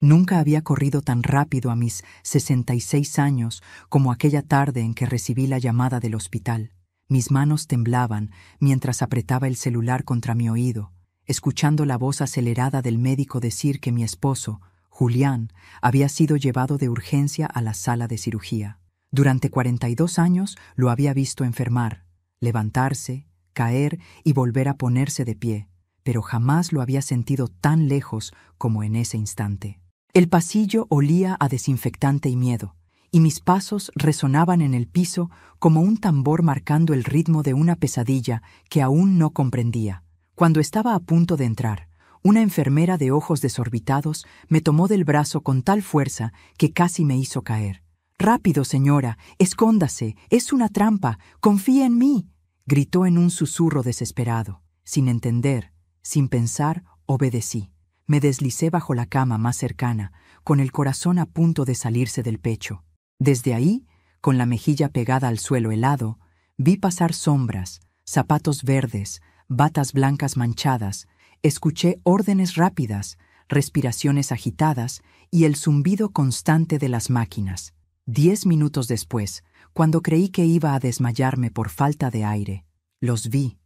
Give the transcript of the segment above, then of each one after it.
Nunca había corrido tan rápido a mis 66 años como aquella tarde en que recibí la llamada del hospital. Mis manos temblaban mientras apretaba el celular contra mi oído, escuchando la voz acelerada del médico decir que mi esposo, Julián, había sido llevado de urgencia a la sala de cirugía. Durante 42 años lo había visto enfermar, levantarse, caer y volver a ponerse de pie, pero jamás lo había sentido tan lejos como en ese instante. El pasillo olía a desinfectante y miedo, y mis pasos resonaban en el piso como un tambor marcando el ritmo de una pesadilla que aún no comprendía. Cuando estaba a punto de entrar, una enfermera de ojos desorbitados me tomó del brazo con tal fuerza que casi me hizo caer. «¡Rápido, señora! ¡Escóndase! ¡Es una trampa! ¡Confíe en mí!», gritó en un susurro desesperado. Sin entender, sin pensar, obedecí. Me deslicé bajo la cama más cercana, con el corazón a punto de salirse del pecho. Desde ahí, con la mejilla pegada al suelo helado, vi pasar sombras, zapatos verdes, batas blancas manchadas, escuché órdenes rápidas, respiraciones agitadas y el zumbido constante de las máquinas. 10 minutos después, cuando creí que iba a desmayarme por falta de aire, los vi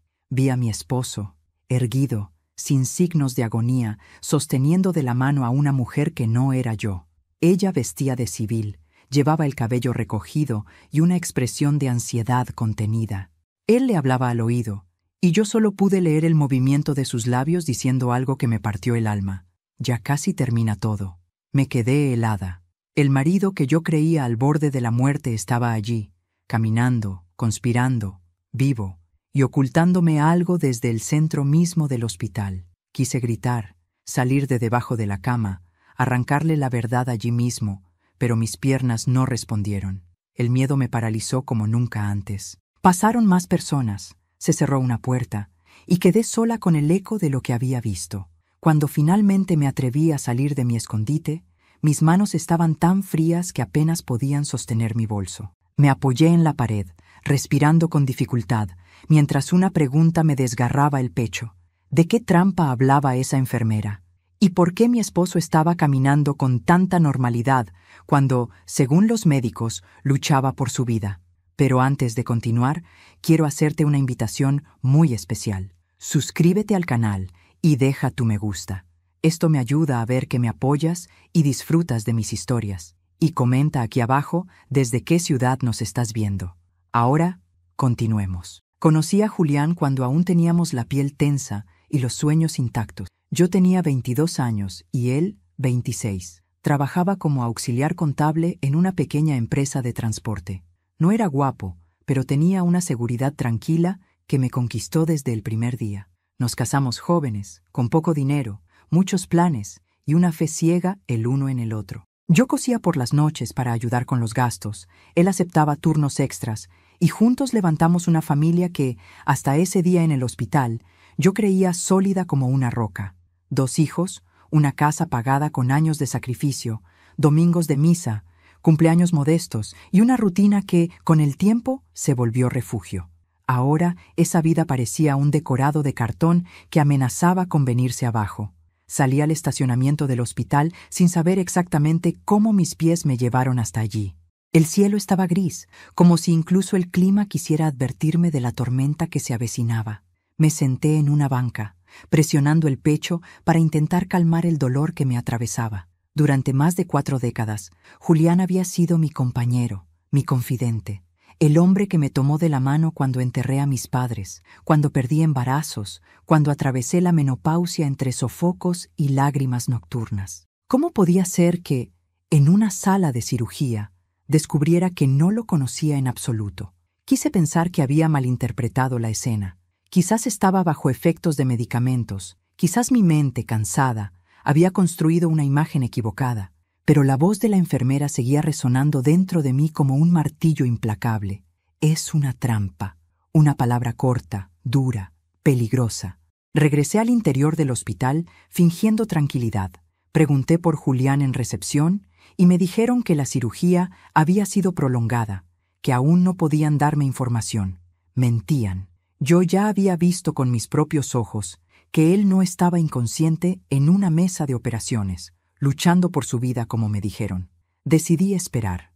a mi esposo, erguido, sin signos de agonía, sosteniendo de la mano a una mujer que no era yo. Ella vestía de civil, llevaba el cabello recogido y una expresión de ansiedad contenida. Él le hablaba al oído, y yo solo pude leer el movimiento de sus labios diciendo algo que me partió el alma. «Ya casi termina todo». Me quedé helada. El marido que yo creía al borde de la muerte estaba allí, caminando, conspirando, vivo, y ocultándome algo desde el centro mismo del hospital. Quise gritar, salir de debajo de la cama, arrancarle la verdad allí mismo, pero mis piernas no respondieron. El miedo me paralizó como nunca antes. Pasaron más personas, se cerró una puerta, y quedé sola con el eco de lo que había visto. Cuando finalmente me atreví a salir de mi escondite, mis manos estaban tan frías que apenas podían sostener mi bolso. Me apoyé en la pared, respirando con dificultad, mientras una pregunta me desgarraba el pecho. ¿De qué trampa hablaba esa enfermera? ¿Y por qué mi esposo estaba caminando con tanta normalidad cuando, según los médicos, luchaba por su vida? Pero antes de continuar, quiero hacerte una invitación muy especial. Suscríbete al canal y deja tu me gusta. Esto me ayuda a ver que me apoyas y disfrutas de mis historias. Y comenta aquí abajo desde qué ciudad nos estás viendo. Ahora, continuemos. Conocí a Julián cuando aún teníamos la piel tensa y los sueños intactos. Yo tenía 22 años y él 26. Trabajaba como auxiliar contable en una pequeña empresa de transporte. No era guapo, pero tenía una seguridad tranquila que me conquistó desde el primer día. Nos casamos jóvenes, con poco dinero, muchos planes y una fe ciega el uno en el otro. Yo cosía por las noches para ayudar con los gastos, él aceptaba turnos extras y juntos levantamos una familia que, hasta ese día en el hospital, yo creía sólida como una roca. 2 hijos, una casa pagada con años de sacrificio, domingos de misa, cumpleaños modestos y una rutina que, con el tiempo, se volvió refugio. Ahora esa vida parecía un decorado de cartón que amenazaba con venirse abajo. Salí al estacionamiento del hospital sin saber exactamente cómo mis pies me llevaron hasta allí. El cielo estaba gris, como si incluso el clima quisiera advertirme de la tormenta que se avecinaba. Me senté en una banca, presionando el pecho para intentar calmar el dolor que me atravesaba. Durante más de 4 décadas, Julián había sido mi compañero, mi confidente, el hombre que me tomó de la mano cuando enterré a mis padres, cuando perdí embarazos, cuando atravesé la menopausia entre sofocos y lágrimas nocturnas. ¿Cómo podía ser que, en una sala de cirugía, descubriera que no lo conocía en absoluto? Quise pensar que había malinterpretado la escena. Quizás estaba bajo efectos de medicamentos, quizás mi mente, cansada, había construido una imagen equivocada, pero la voz de la enfermera seguía resonando dentro de mí como un martillo implacable. Es una trampa, una palabra corta, dura, peligrosa. Regresé al interior del hospital fingiendo tranquilidad. Pregunté por Julián en recepción y me dijeron que la cirugía había sido prolongada, que aún no podían darme información. Mentían. Yo ya había visto con mis propios ojos que él no estaba inconsciente en una mesa de operaciones, luchando por su vida como me dijeron. Decidí esperar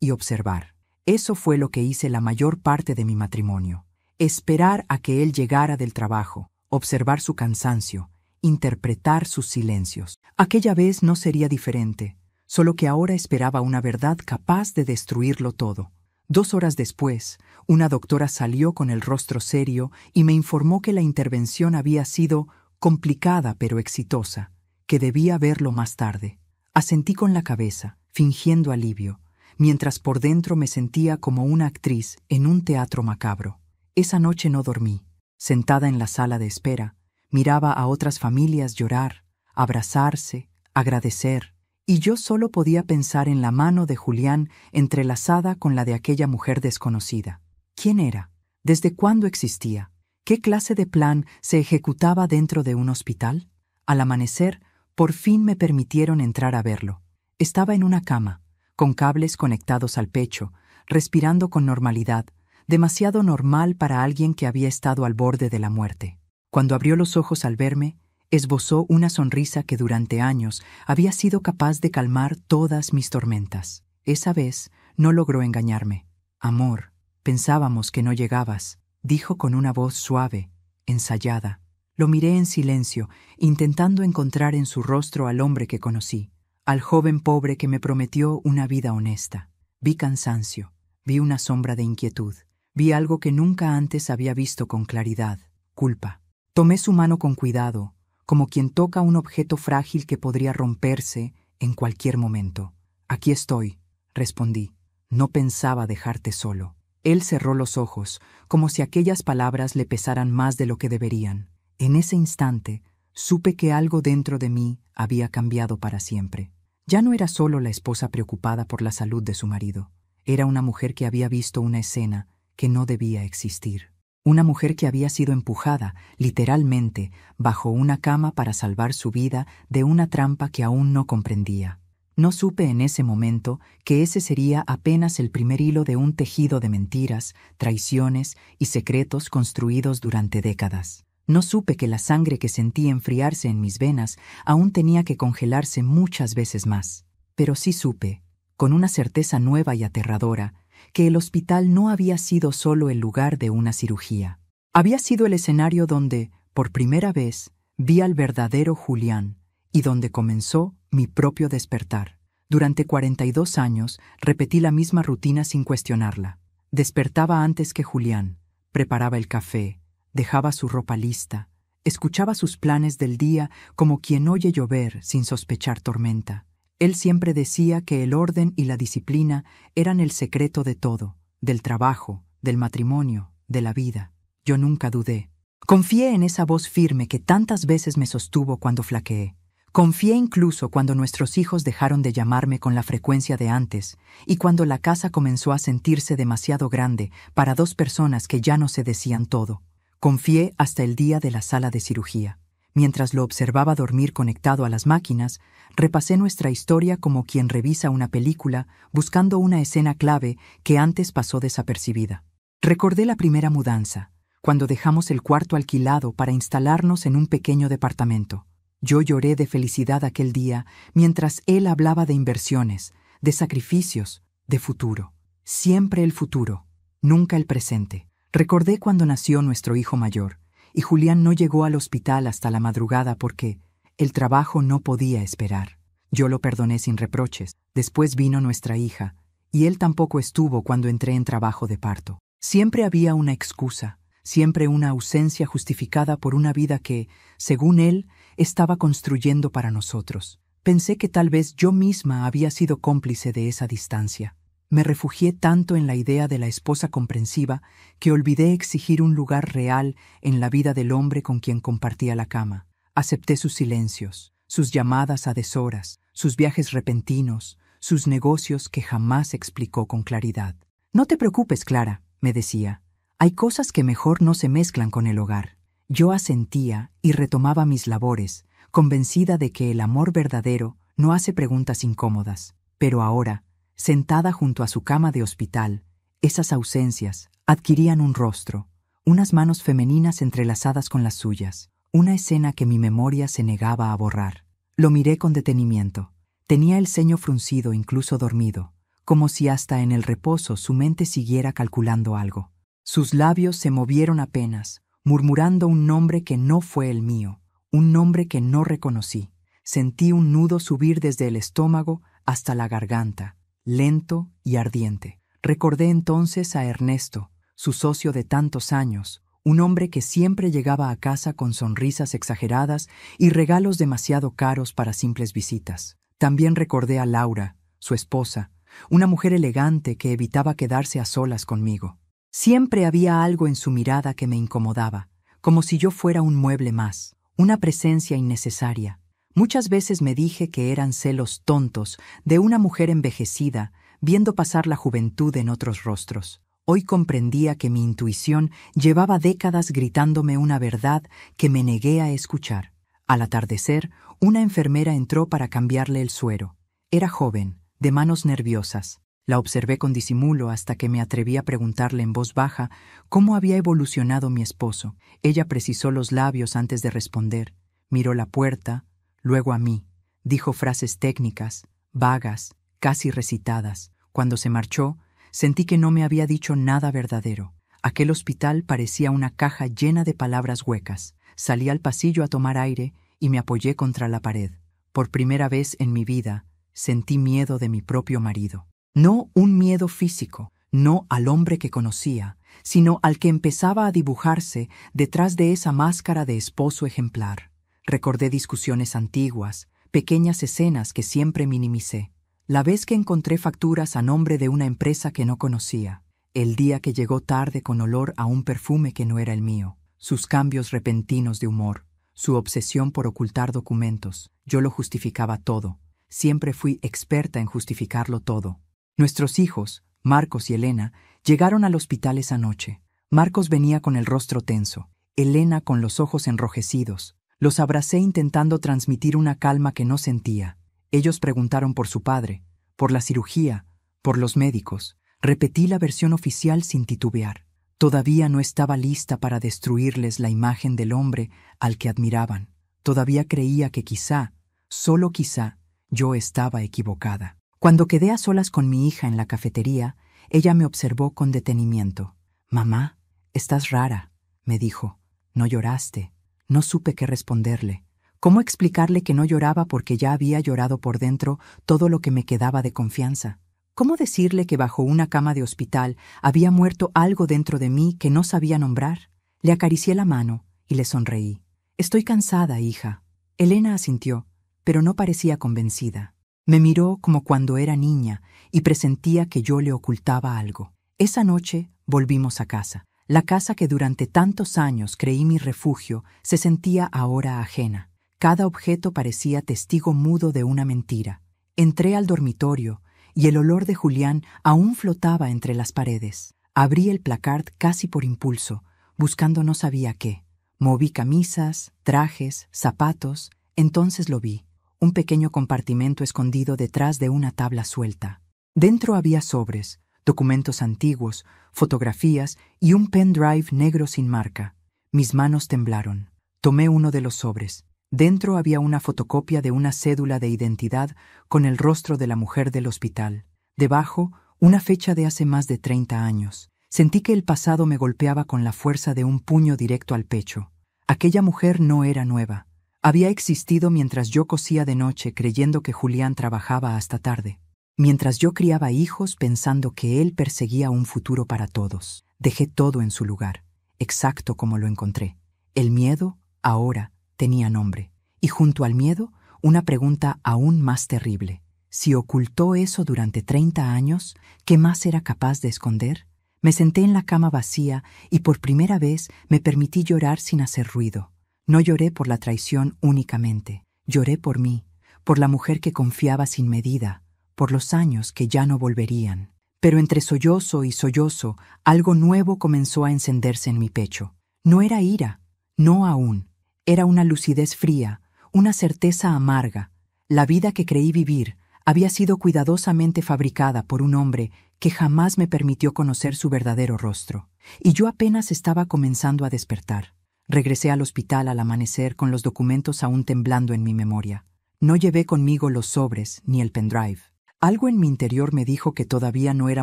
y observar. Eso fue lo que hice la mayor parte de mi matrimonio. Esperar a que él llegara del trabajo, observar su cansancio, interpretar sus silencios. Aquella vez no sería diferente, solo que ahora esperaba una verdad capaz de destruirlo todo. 2 horas después, una doctora salió con el rostro serio y me informó que la intervención había sido complicada pero exitosa, que debía verlo más tarde. Asentí con la cabeza, fingiendo alivio, mientras por dentro me sentía como una actriz en un teatro macabro. Esa noche no dormí. Sentada en la sala de espera, miraba a otras familias llorar, abrazarse, agradecer, y yo solo podía pensar en la mano de Julián entrelazada con la de aquella mujer desconocida. ¿Quién era? ¿Desde cuándo existía? ¿Qué clase de plan se ejecutaba dentro de un hospital? Al amanecer, por fin me permitieron entrar a verlo. Estaba en una cama, con cables conectados al pecho, respirando con normalidad, demasiado normal para alguien que había estado al borde de la muerte. Cuando abrió los ojos al verme, esbozó una sonrisa que durante años había sido capaz de calmar todas mis tormentas. Esa vez no logró engañarme. «Amor, pensábamos que no llegabas», dijo con una voz suave, ensayada. Lo miré en silencio, intentando encontrar en su rostro al hombre que conocí, al joven pobre que me prometió una vida honesta. Vi cansancio, vi una sombra de inquietud, vi algo que nunca antes había visto con claridad: culpa. Tomé su mano con cuidado, como quien toca un objeto frágil que podría romperse en cualquier momento. «Aquí estoy», respondí. «No pensaba dejarte solo». Él cerró los ojos, como si aquellas palabras le pesaran más de lo que deberían. En ese instante, supe que algo dentro de mí había cambiado para siempre. Ya no era solo la esposa preocupada por la salud de su marido. Era una mujer que había visto una escena que no debía existir. Una mujer que había sido empujada, literalmente, bajo una cama para salvar su vida de una trampa que aún no comprendía. No supe en ese momento que ese sería apenas el primer hilo de un tejido de mentiras, traiciones y secretos construidos durante décadas. No supe que la sangre que sentí enfriarse en mis venas aún tenía que congelarse muchas veces más. Pero sí supe, con una certeza nueva y aterradora, que el hospital no había sido solo el lugar de una cirugía. Había sido el escenario donde, por primera vez, vi al verdadero Julián y donde comenzó mi propio despertar. Durante 42 años repetí la misma rutina sin cuestionarla. Despertaba antes que Julián, preparaba el café, dejaba su ropa lista, escuchaba sus planes del día como quien oye llover sin sospechar tormenta. Él siempre decía que el orden y la disciplina eran el secreto de todo, del trabajo, del matrimonio, de la vida. Yo nunca dudé. Confié en esa voz firme que tantas veces me sostuvo cuando flaqueé. Confié incluso cuando nuestros hijos dejaron de llamarme con la frecuencia de antes y cuando la casa comenzó a sentirse demasiado grande para 2 personas que ya no se decían todo. Confié hasta el día de la sala de cirugía. Mientras lo observaba dormir conectado a las máquinas, repasé nuestra historia como quien revisa una película buscando una escena clave que antes pasó desapercibida. Recordé la primera mudanza, cuando dejamos el cuarto alquilado para instalarnos en un pequeño departamento. Yo lloré de felicidad aquel día mientras él hablaba de inversiones, de sacrificios, de futuro. Siempre el futuro, nunca el presente. Recordé cuando nació nuestro hijo mayor, y Julián no llegó al hospital hasta la madrugada porque el trabajo no podía esperar. Yo lo perdoné sin reproches. Después vino nuestra hija, y él tampoco estuvo cuando entré en trabajo de parto. Siempre había una excusa, siempre una ausencia justificada por una vida que, según él, estaba construyendo para nosotros. Pensé que tal vez yo misma había sido cómplice de esa distancia. Me refugié tanto en la idea de la esposa comprensiva que olvidé exigir un lugar real en la vida del hombre con quien compartía la cama. Acepté sus silencios, sus llamadas a deshoras, sus viajes repentinos, sus negocios que jamás explicó con claridad. «No te preocupes, Clara», me decía. «Hay cosas que mejor no se mezclan con el hogar». Yo asentía y retomaba mis labores, convencida de que el amor verdadero no hace preguntas incómodas. Pero ahora, sentada junto a su cama de hospital, esas ausencias adquirían un rostro, unas manos femeninas entrelazadas con las suyas, una escena que mi memoria se negaba a borrar. Lo miré con detenimiento. Tenía el ceño fruncido, incluso dormido, como si hasta en el reposo su mente siguiera calculando algo. Sus labios se movieron apenas, murmurando un nombre que no fue el mío, un nombre que no reconocí. Sentí un nudo subir desde el estómago hasta la garganta, lento y ardiente. Recordé entonces a Ernesto, su socio de tantos años, un hombre que siempre llegaba a casa con sonrisas exageradas y regalos demasiado caros para simples visitas. También recordé a Laura, su esposa, una mujer elegante que evitaba quedarse a solas conmigo. Siempre había algo en su mirada que me incomodaba, como si yo fuera un mueble más, una presencia innecesaria. Muchas veces me dije que eran celos tontos de una mujer envejecida, viendo pasar la juventud en otros rostros. Hoy comprendía que mi intuición llevaba décadas gritándome una verdad que me negué a escuchar. Al atardecer, una enfermera entró para cambiarle el suero. Era joven, de manos nerviosas. La observé con disimulo hasta que me atreví a preguntarle en voz baja cómo había evolucionado mi esposo. Ella precisó los labios antes de responder. Miró la puerta, luego a mí. Dijo frases técnicas, vagas, casi recitadas. Cuando se marchó, sentí que no me había dicho nada verdadero. Aquel hospital parecía una caja llena de palabras huecas. Salí al pasillo a tomar aire y me apoyé contra la pared. Por primera vez en mi vida, sentí miedo de mi propio marido. No un miedo físico, no al hombre que conocía, sino al que empezaba a dibujarse detrás de esa máscara de esposo ejemplar. Recordé discusiones antiguas, pequeñas escenas que siempre minimicé. La vez que encontré facturas a nombre de una empresa que no conocía, el día que llegó tarde con olor a un perfume que no era el mío, sus cambios repentinos de humor, su obsesión por ocultar documentos. Yo lo justificaba todo. Siempre fui experta en justificarlo todo. Nuestros hijos, Marcos y Elena, llegaron al hospital esa noche. Marcos venía con el rostro tenso, Elena con los ojos enrojecidos. Los abracé intentando transmitir una calma que no sentía. Ellos preguntaron por su padre, por la cirugía, por los médicos. Repetí la versión oficial sin titubear. Todavía no estaba lista para destruirles la imagen del hombre al que admiraban. Todavía creía que quizá, solo quizá, yo estaba equivocada. Cuando quedé a solas con mi hija en la cafetería, ella me observó con detenimiento. «Mamá, estás rara», me dijo. «No lloraste». No supe qué responderle. ¿Cómo explicarle que no lloraba porque ya había llorado por dentro todo lo que me quedaba de confianza? ¿Cómo decirle que bajo una cama de hospital había muerto algo dentro de mí que no sabía nombrar? Le acaricié la mano y le sonreí. «Estoy cansada, hija». Elena asintió, pero no parecía convencida. Me miró como cuando era niña y presentía que yo le ocultaba algo. Esa noche volvimos a casa. La casa que durante tantos años creí mi refugio se sentía ahora ajena. Cada objeto parecía testigo mudo de una mentira. Entré al dormitorio y el olor de Julián aún flotaba entre las paredes. Abrí el placard casi por impulso, buscando no sabía qué. Moví camisas, trajes, zapatos. Entonces lo vi. Un pequeño compartimento escondido detrás de una tabla suelta. Dentro había sobres, documentos antiguos, fotografías y un pendrive negro sin marca. Mis manos temblaron. Tomé uno de los sobres. Dentro había una fotocopia de una cédula de identidad con el rostro de la mujer del hospital. Debajo, una fecha de hace más de 30 años. Sentí que el pasado me golpeaba con la fuerza de un puño directo al pecho. Aquella mujer no era nueva. Había existido mientras yo cosía de noche creyendo que Julián trabajaba hasta tarde. Mientras yo criaba hijos pensando que él perseguía un futuro para todos. Dejé todo en su lugar, exacto como lo encontré. El miedo, ahora, tenía nombre. Y junto al miedo, una pregunta aún más terrible. Si ocultó eso durante 30 años, ¿qué más era capaz de esconder? Me senté en la cama vacía y por primera vez me permití llorar sin hacer ruido. No lloré por la traición únicamente. Lloré por mí, por la mujer que confiaba sin medida, por los años que ya no volverían. Pero entre sollozo y sollozo, algo nuevo comenzó a encenderse en mi pecho. No era ira, no aún. Era una lucidez fría, una certeza amarga. La vida que creí vivir había sido cuidadosamente fabricada por un hombre que jamás me permitió conocer su verdadero rostro. Y yo apenas estaba comenzando a despertar. Regresé al hospital al amanecer con los documentos aún temblando en mi memoria. No llevé conmigo los sobres ni el pendrive. Algo en mi interior me dijo que todavía no era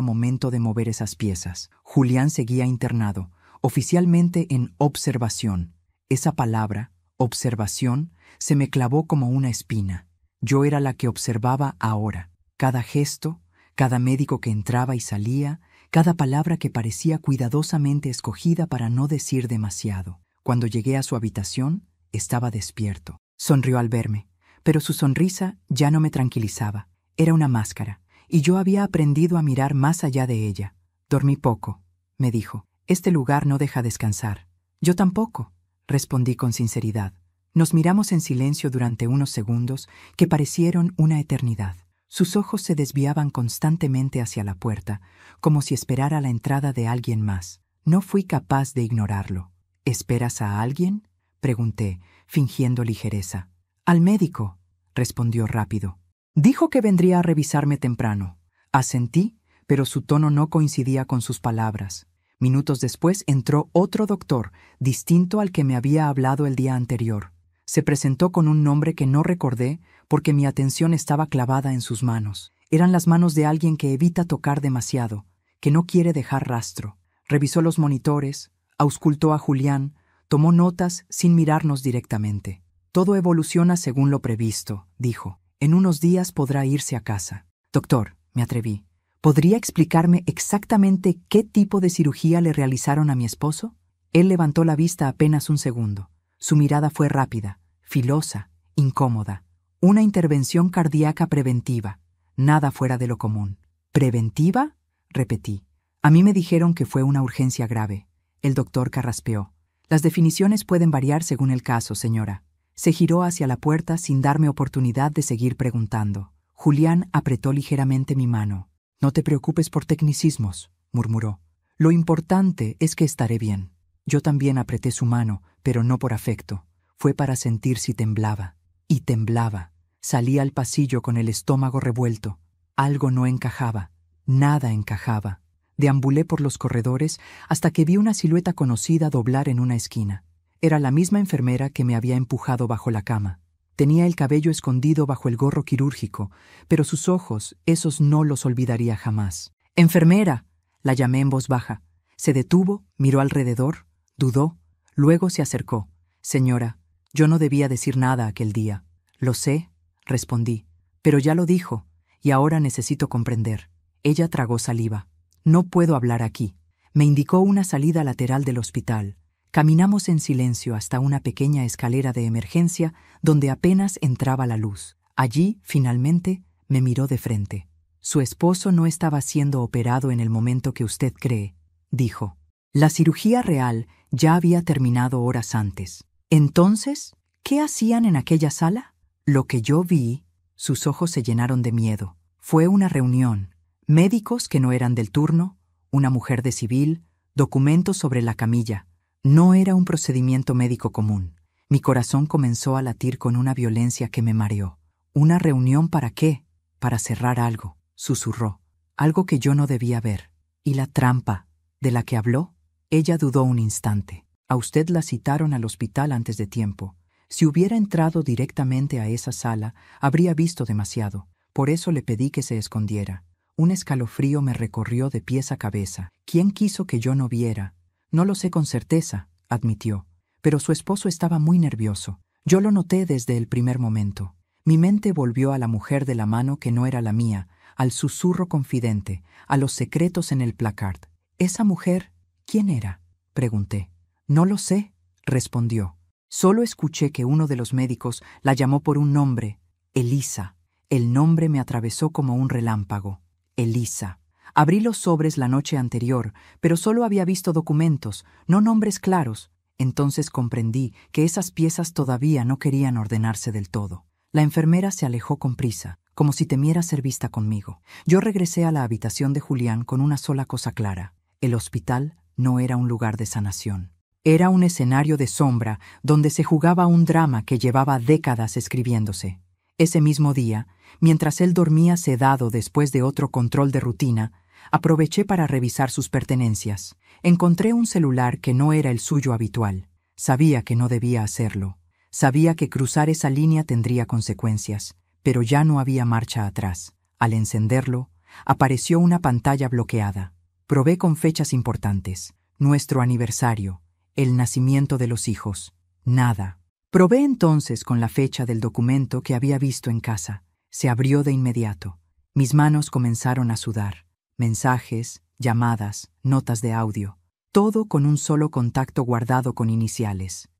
momento de mover esas piezas. Julián seguía internado, oficialmente en observación. Esa palabra, observación, se me clavó como una espina. Yo era la que observaba ahora. Cada gesto, cada médico que entraba y salía, cada palabra que parecía cuidadosamente escogida para no decir demasiado. Cuando llegué a su habitación, estaba despierto. Sonrió al verme, pero su sonrisa ya no me tranquilizaba. Era una máscara, y yo había aprendido a mirar más allá de ella. Dormí poco, me dijo. Este lugar no deja descansar. Yo tampoco, respondí con sinceridad. Nos miramos en silencio durante unos segundos que parecieron una eternidad. Sus ojos se desviaban constantemente hacia la puerta, como si esperara la entrada de alguien más. No fui capaz de ignorarlo. ¿Esperas a alguien?, pregunté, fingiendo ligereza. Al médico, respondió rápido. Dijo que vendría a revisarme temprano. Asentí, pero su tono no coincidía con sus palabras. Minutos después entró otro doctor, distinto al que me había hablado el día anterior. Se presentó con un nombre que no recordé porque mi atención estaba clavada en sus manos. Eran las manos de alguien que evita tocar demasiado, que no quiere dejar rastro. Revisó los monitores, auscultó a Julián, tomó notas sin mirarnos directamente. Todo evoluciona según lo previsto, dijo. En unos días podrá irse a casa. Doctor, me atreví. ¿Podría explicarme exactamente qué tipo de cirugía le realizaron a mi esposo? Él levantó la vista apenas un segundo. Su mirada fue rápida, filosa, incómoda. Una intervención cardíaca preventiva. Nada fuera de lo común. ¿Preventiva?, repetí. A mí me dijeron que fue una urgencia grave. El doctor carraspeó. Las definiciones pueden variar según el caso, señora. Se giró hacia la puerta sin darme oportunidad de seguir preguntando. Julián apretó ligeramente mi mano. No te preocupes por tecnicismos, murmuró. Lo importante es que estaré bien. Yo también apreté su mano, pero no por afecto. Fue para sentir si temblaba. Y temblaba. Salí al pasillo con el estómago revuelto. Algo no encajaba. Nada encajaba. Deambulé por los corredores hasta que vi una silueta conocida doblar en una esquina. Era la misma enfermera que me había empujado bajo la cama. Tenía el cabello escondido bajo el gorro quirúrgico, pero sus ojos, esos no los olvidaría jamás. «¡Enfermera!», la llamé en voz baja. Se detuvo, miró alrededor, dudó, luego se acercó. «Señora, yo no debía decir nada aquel día». «Lo sé», respondí, «pero ya lo dijo, y ahora necesito comprender». Ella tragó saliva. «No puedo hablar aquí». Me indicó una salida lateral del hospital. Caminamos en silencio hasta una pequeña escalera de emergencia donde apenas entraba la luz. Allí, finalmente, me miró de frente. «Su esposo no estaba siendo operado en el momento que usted cree», dijo. La cirugía real ya había terminado horas antes. Entonces, ¿qué hacían en aquella sala? Lo que yo vi, sus ojos se llenaron de miedo. Fue una reunión. Médicos que no eran del turno, una mujer de civil, documentos sobre la camilla. No era un procedimiento médico común. Mi corazón comenzó a latir con una violencia que me mareó. ¿Una reunión para qué? Para cerrar algo, susurró. Algo que yo no debía ver. ¿Y la trampa de la que habló? Ella dudó un instante. A usted la citaron al hospital antes de tiempo. Si hubiera entrado directamente a esa sala, habría visto demasiado. Por eso le pedí que se escondiera. Un escalofrío me recorrió de pies a cabeza. ¿Quién quiso que yo no viera? No lo sé con certeza, admitió, pero su esposo estaba muy nervioso. Yo lo noté desde el primer momento. Mi mente volvió a la mujer de la mano que no era la mía, al susurro confidente, a los secretos en el placard. ¿Esa mujer, quién era?, pregunté. No lo sé, respondió. Solo escuché que uno de los médicos la llamó por un nombre, Elisa. El nombre me atravesó como un relámpago. Elisa. Abrí los sobres la noche anterior, pero solo había visto documentos, no nombres claros. Entonces comprendí que esas piezas todavía no querían ordenarse del todo. La enfermera se alejó con prisa, como si temiera ser vista conmigo. Yo regresé a la habitación de Julián con una sola cosa clara. El hospital no era un lugar de sanación. Era un escenario de sombra donde se jugaba un drama que llevaba décadas escribiéndose. Ese mismo día, mientras él dormía sedado después de otro control de rutina, aproveché para revisar sus pertenencias. Encontré un celular que no era el suyo habitual. Sabía que no debía hacerlo. Sabía que cruzar esa línea tendría consecuencias, pero ya no había marcha atrás. Al encenderlo, apareció una pantalla bloqueada. Probé con fechas importantes. Nuestro aniversario, el nacimiento de los hijos. Nada. Probé entonces con la fecha del documento que había visto en casa. Se abrió de inmediato. Mis manos comenzaron a sudar. Mensajes, llamadas, notas de audio. Todo con un solo contacto guardado con iniciales.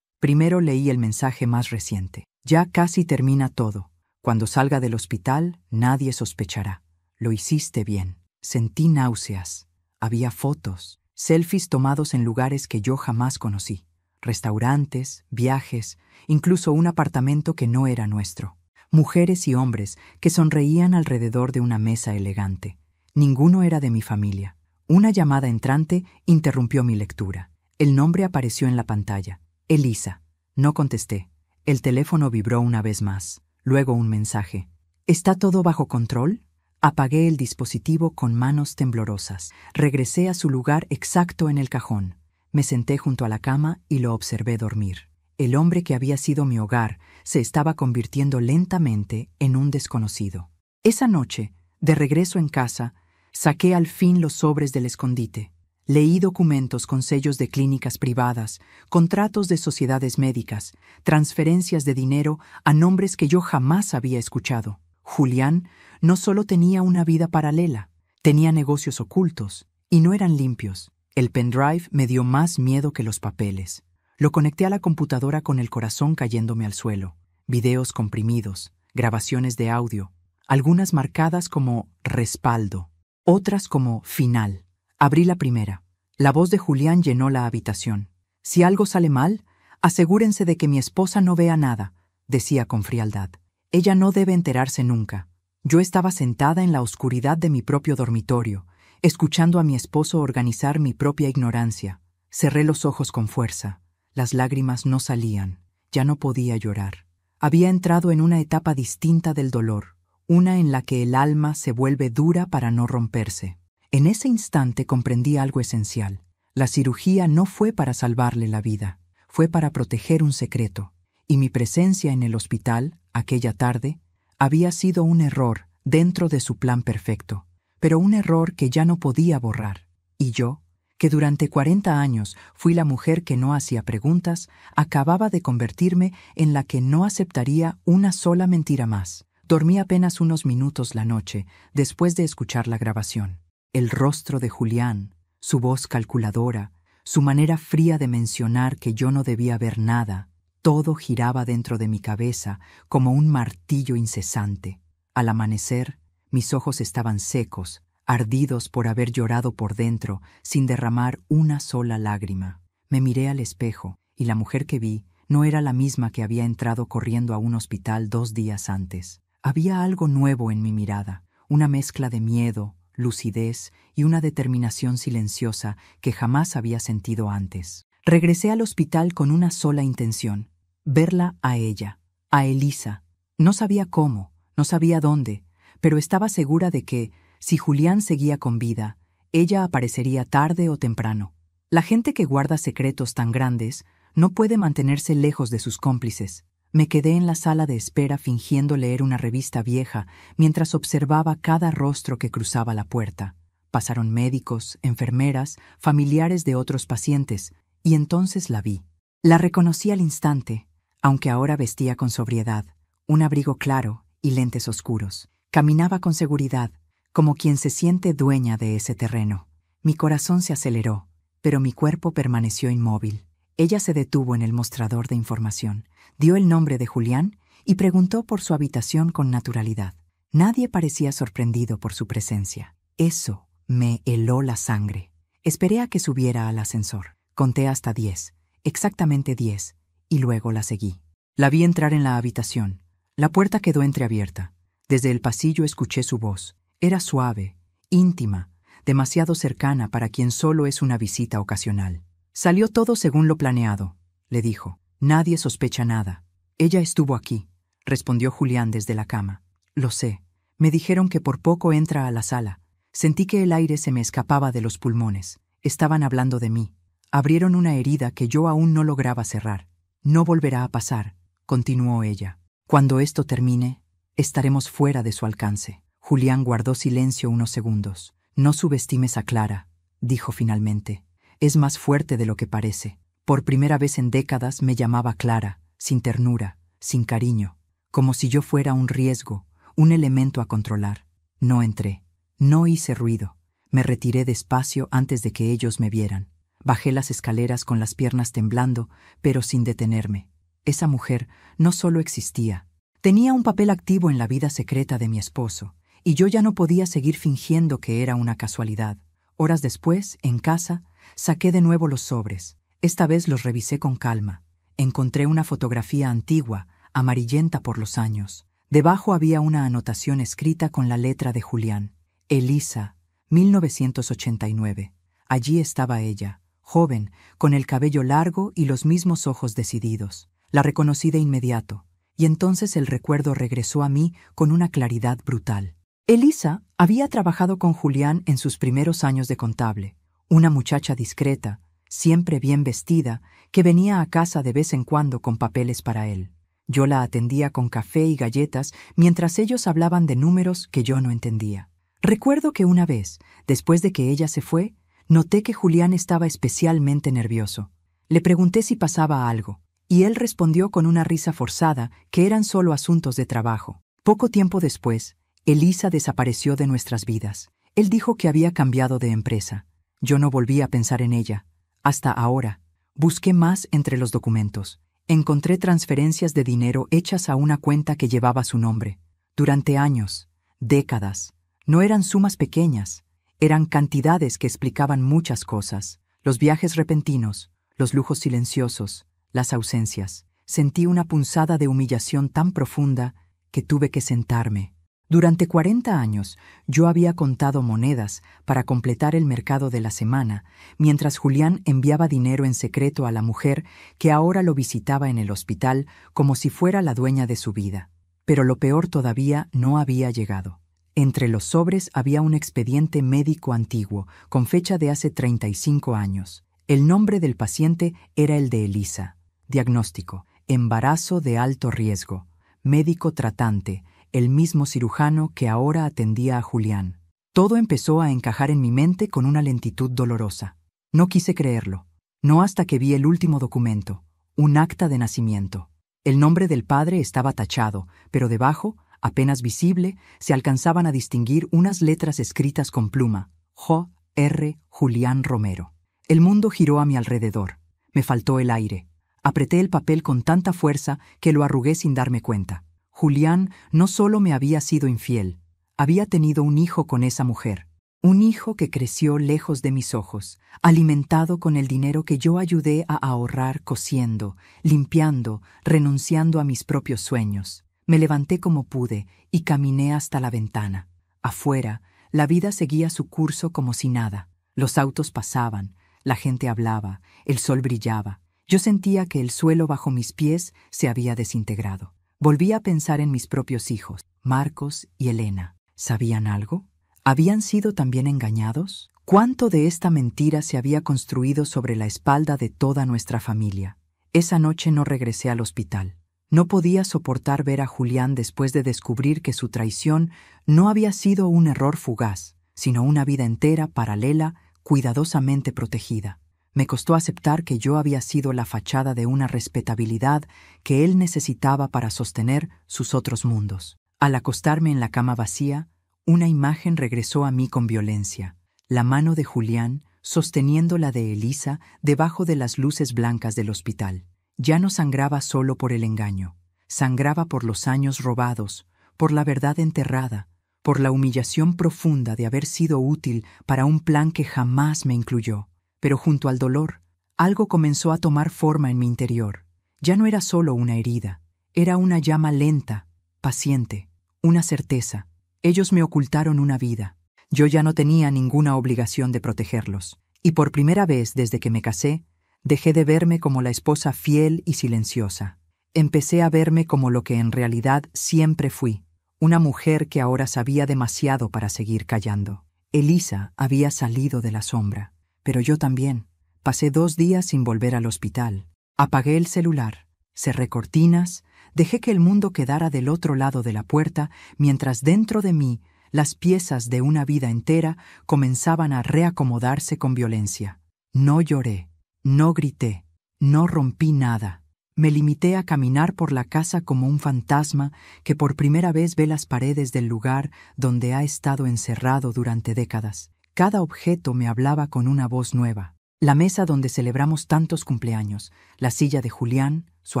Primero leí el mensaje más reciente. Ya casi termina todo. Cuando salga del hospital, nadie sospechará. Lo hiciste bien. Sentí náuseas. Había fotos, selfies tomados en lugares que yo jamás conocí. Restaurantes, viajes, incluso un apartamento que no era nuestro. Mujeres y hombres que sonreían alrededor de una mesa elegante. Ninguno era de mi familia. Una llamada entrante interrumpió mi lectura. El nombre apareció en la pantalla. Elisa. No contesté. El teléfono vibró una vez más. Luego un mensaje. ¿Está todo bajo control? Apagué el dispositivo con manos temblorosas. Regresé a su lugar exacto en el cajón. Me senté junto a la cama y lo observé dormir. El hombre que había sido mi hogar se estaba convirtiendo lentamente en un desconocido. Esa noche, de regreso en casa, saqué al fin los sobres del escondite. Leí documentos con sellos de clínicas privadas, contratos de sociedades médicas, transferencias de dinero a nombres que yo jamás había escuchado. Julián no solo tenía una vida paralela, tenía negocios ocultos, y no eran limpios. El pendrive me dio más miedo que los papeles. Lo conecté a la computadora con el corazón cayéndome al suelo. Videos comprimidos, grabaciones de audio, algunas marcadas como respaldo, otras como final. Abrí la primera. La voz de Julián llenó la habitación. Si algo sale mal, asegúrense de que mi esposa no vea nada, decía con frialdad. Ella no debe enterarse nunca. Yo estaba sentada en la oscuridad de mi propio dormitorio, escuchando a mi esposo organizar mi propia ignorancia. Cerré los ojos con fuerza. Las lágrimas no salían. Ya no podía llorar. Había entrado en una etapa distinta del dolor, una en la que el alma se vuelve dura para no romperse. En ese instante comprendí algo esencial. La cirugía no fue para salvarle la vida, fue para proteger un secreto. Y mi presencia en el hospital, aquella tarde, había sido un error dentro de su plan perfecto, pero un error que ya no podía borrar. Y yo, que durante 40 años fui la mujer que no hacía preguntas, acababa de convertirme en la que no aceptaría una sola mentira más. Dormí apenas unos minutos la noche después de escuchar la grabación. El rostro de Julián, su voz calculadora, su manera fría de mencionar que yo no debía ver nada, todo giraba dentro de mi cabeza como un martillo incesante. Al amanecer, mis ojos estaban secos, ardidos por haber llorado por dentro sin derramar una sola lágrima. Me miré al espejo y la mujer que vi no era la misma que había entrado corriendo a un hospital 2 días antes. Había algo nuevo en mi mirada, una mezcla de miedo, lucidez y una determinación silenciosa que jamás había sentido antes. Regresé al hospital con una sola intención: verla a ella, a Elisa. No sabía cómo, no sabía dónde, pero estaba segura de que, si Julián seguía con vida, ella aparecería tarde o temprano. La gente que guarda secretos tan grandes no puede mantenerse lejos de sus cómplices. Me quedé en la sala de espera fingiendo leer una revista vieja mientras observaba cada rostro que cruzaba la puerta. Pasaron médicos, enfermeras, familiares de otros pacientes, y entonces la vi. La reconocí al instante, aunque ahora vestía con sobriedad, un abrigo claro y lentes oscuros. Caminaba con seguridad, como quien se siente dueña de ese terreno. Mi corazón se aceleró, pero mi cuerpo permaneció inmóvil. Ella se detuvo en el mostrador de información, dio el nombre de Julián y preguntó por su habitación con naturalidad. Nadie parecía sorprendido por su presencia. Eso me heló la sangre. Esperé a que subiera al ascensor. Conté hasta 10, exactamente 10, y luego la seguí. La vi entrar en la habitación. La puerta quedó entreabierta. Desde el pasillo escuché su voz. Era suave, íntima, demasiado cercana para quien solo es una visita ocasional. «Salió todo según lo planeado», le dijo. «Nadie sospecha nada». «Ella estuvo aquí», respondió Julián desde la cama. «Lo sé. Me dijeron que por poco entra a la sala. Sentí que el aire se me escapaba de los pulmones. Estaban hablando de mí. Abrieron una herida que yo aún no lograba cerrar. No volverá a pasar, continuó ella. Cuando esto termine, estaremos fuera de su alcance. Julián guardó silencio unos segundos. No subestimes a Clara, dijo finalmente. Es más fuerte de lo que parece. Por primera vez en décadas me llamaba Clara, sin ternura, sin cariño, como si yo fuera un riesgo, un elemento a controlar. No entré, no hice ruido. Me retiré despacio antes de que ellos me vieran. Bajé las escaleras con las piernas temblando, pero sin detenerme. Esa mujer no solo existía, tenía un papel activo en la vida secreta de mi esposo, y yo ya no podía seguir fingiendo que era una casualidad. Horas después, en casa, saqué de nuevo los sobres. Esta vez los revisé con calma. Encontré una fotografía antigua, amarillenta por los años. Debajo había una anotación escrita con la letra de Julián. Elisa, 1989. Allí estaba ella, joven, con el cabello largo y los mismos ojos decididos. La reconocí de inmediato, y entonces el recuerdo regresó a mí con una claridad brutal. Elisa había trabajado con Julián en sus primeros años de contable, una muchacha discreta, siempre bien vestida, que venía a casa de vez en cuando con papeles para él. Yo la atendía con café y galletas mientras ellos hablaban de números que yo no entendía. Recuerdo que una vez, después de que ella se fue, noté que Julián estaba especialmente nervioso. Le pregunté si pasaba algo, y él respondió con una risa forzada que eran solo asuntos de trabajo. Poco tiempo después, Elisa desapareció de nuestras vidas. Él dijo que había cambiado de empresa. Yo no volví a pensar en ella. Hasta ahora. Busqué más entre los documentos. Encontré transferencias de dinero hechas a una cuenta que llevaba su nombre. Durante años, décadas. No eran sumas pequeñas. Eran cantidades que explicaban muchas cosas. Los viajes repentinos, los lujos silenciosos, las ausencias. Sentí una punzada de humillación tan profunda que tuve que sentarme. Durante 40 años yo había contado monedas para completar el mercado de la semana, mientras Julián enviaba dinero en secreto a la mujer que ahora lo visitaba en el hospital como si fuera la dueña de su vida. Pero lo peor todavía no había llegado. Entre los sobres había un expediente médico antiguo, con fecha de hace 35 años. El nombre del paciente era el de Elisa. Diagnóstico: embarazo de alto riesgo. Médico tratante: el mismo cirujano que ahora atendía a Julián. Todo empezó a encajar en mi mente con una lentitud dolorosa. No quise creerlo. No hasta que vi el último documento, un acta de nacimiento. El nombre del padre estaba tachado, pero debajo, apenas visible, se alcanzaban a distinguir unas letras escritas con pluma. J.R. Julián Romero. El mundo giró a mi alrededor. Me faltó el aire. Apreté el papel con tanta fuerza que lo arrugué sin darme cuenta. Julián no solo me había sido infiel, había tenido un hijo con esa mujer. Un hijo que creció lejos de mis ojos, alimentado con el dinero que yo ayudé a ahorrar cosiendo, limpiando, renunciando a mis propios sueños. Me levanté como pude y caminé hasta la ventana. Afuera, la vida seguía su curso como si nada. Los autos pasaban, la gente hablaba, el sol brillaba. Yo sentía que el suelo bajo mis pies se había desintegrado. Volví a pensar en mis propios hijos, Marcos y Elena. ¿Sabían algo? ¿Habían sido también engañados? ¿Cuánto de esta mentira se había construido sobre la espalda de toda nuestra familia? Esa noche no regresé al hospital. No podía soportar ver a Julián después de descubrir que su traición no había sido un error fugaz, sino una vida entera, paralela, cuidadosamente protegida. Me costó aceptar que yo había sido la fachada de una respetabilidad que él necesitaba para sostener sus otros mundos. Al acostarme en la cama vacía, una imagen regresó a mí con violencia. La mano de Julián sosteniendo la de Elisa debajo de las luces blancas del hospital. Ya no sangraba solo por el engaño. Sangraba por los años robados, por la verdad enterrada, por la humillación profunda de haber sido útil para un plan que jamás me incluyó. Pero junto al dolor, algo comenzó a tomar forma en mi interior. Ya no era solo una herida, era una llama lenta, paciente, una certeza. Ellos me ocultaron una vida. Yo ya no tenía ninguna obligación de protegerlos. Y por primera vez desde que me casé, dejé de verme como la esposa fiel y silenciosa. Empecé a verme como lo que en realidad siempre fui, una mujer que ahora sabía demasiado para seguir callando. Elisa había salido de la sombra. Pero yo también. Pasé 2 días sin volver al hospital. Apagué el celular, Cerré cortinas, dejé que el mundo quedara del otro lado de la puerta, mientras dentro de mí las piezas de una vida entera comenzaban a reacomodarse con violencia. No lloré, no grité, no rompí nada. Me limité a caminar por la casa como un fantasma que por primera vez ve las paredes del lugar donde ha estado encerrado durante décadas. Cada objeto me hablaba con una voz nueva. La mesa donde celebramos tantos cumpleaños, la silla de Julián, su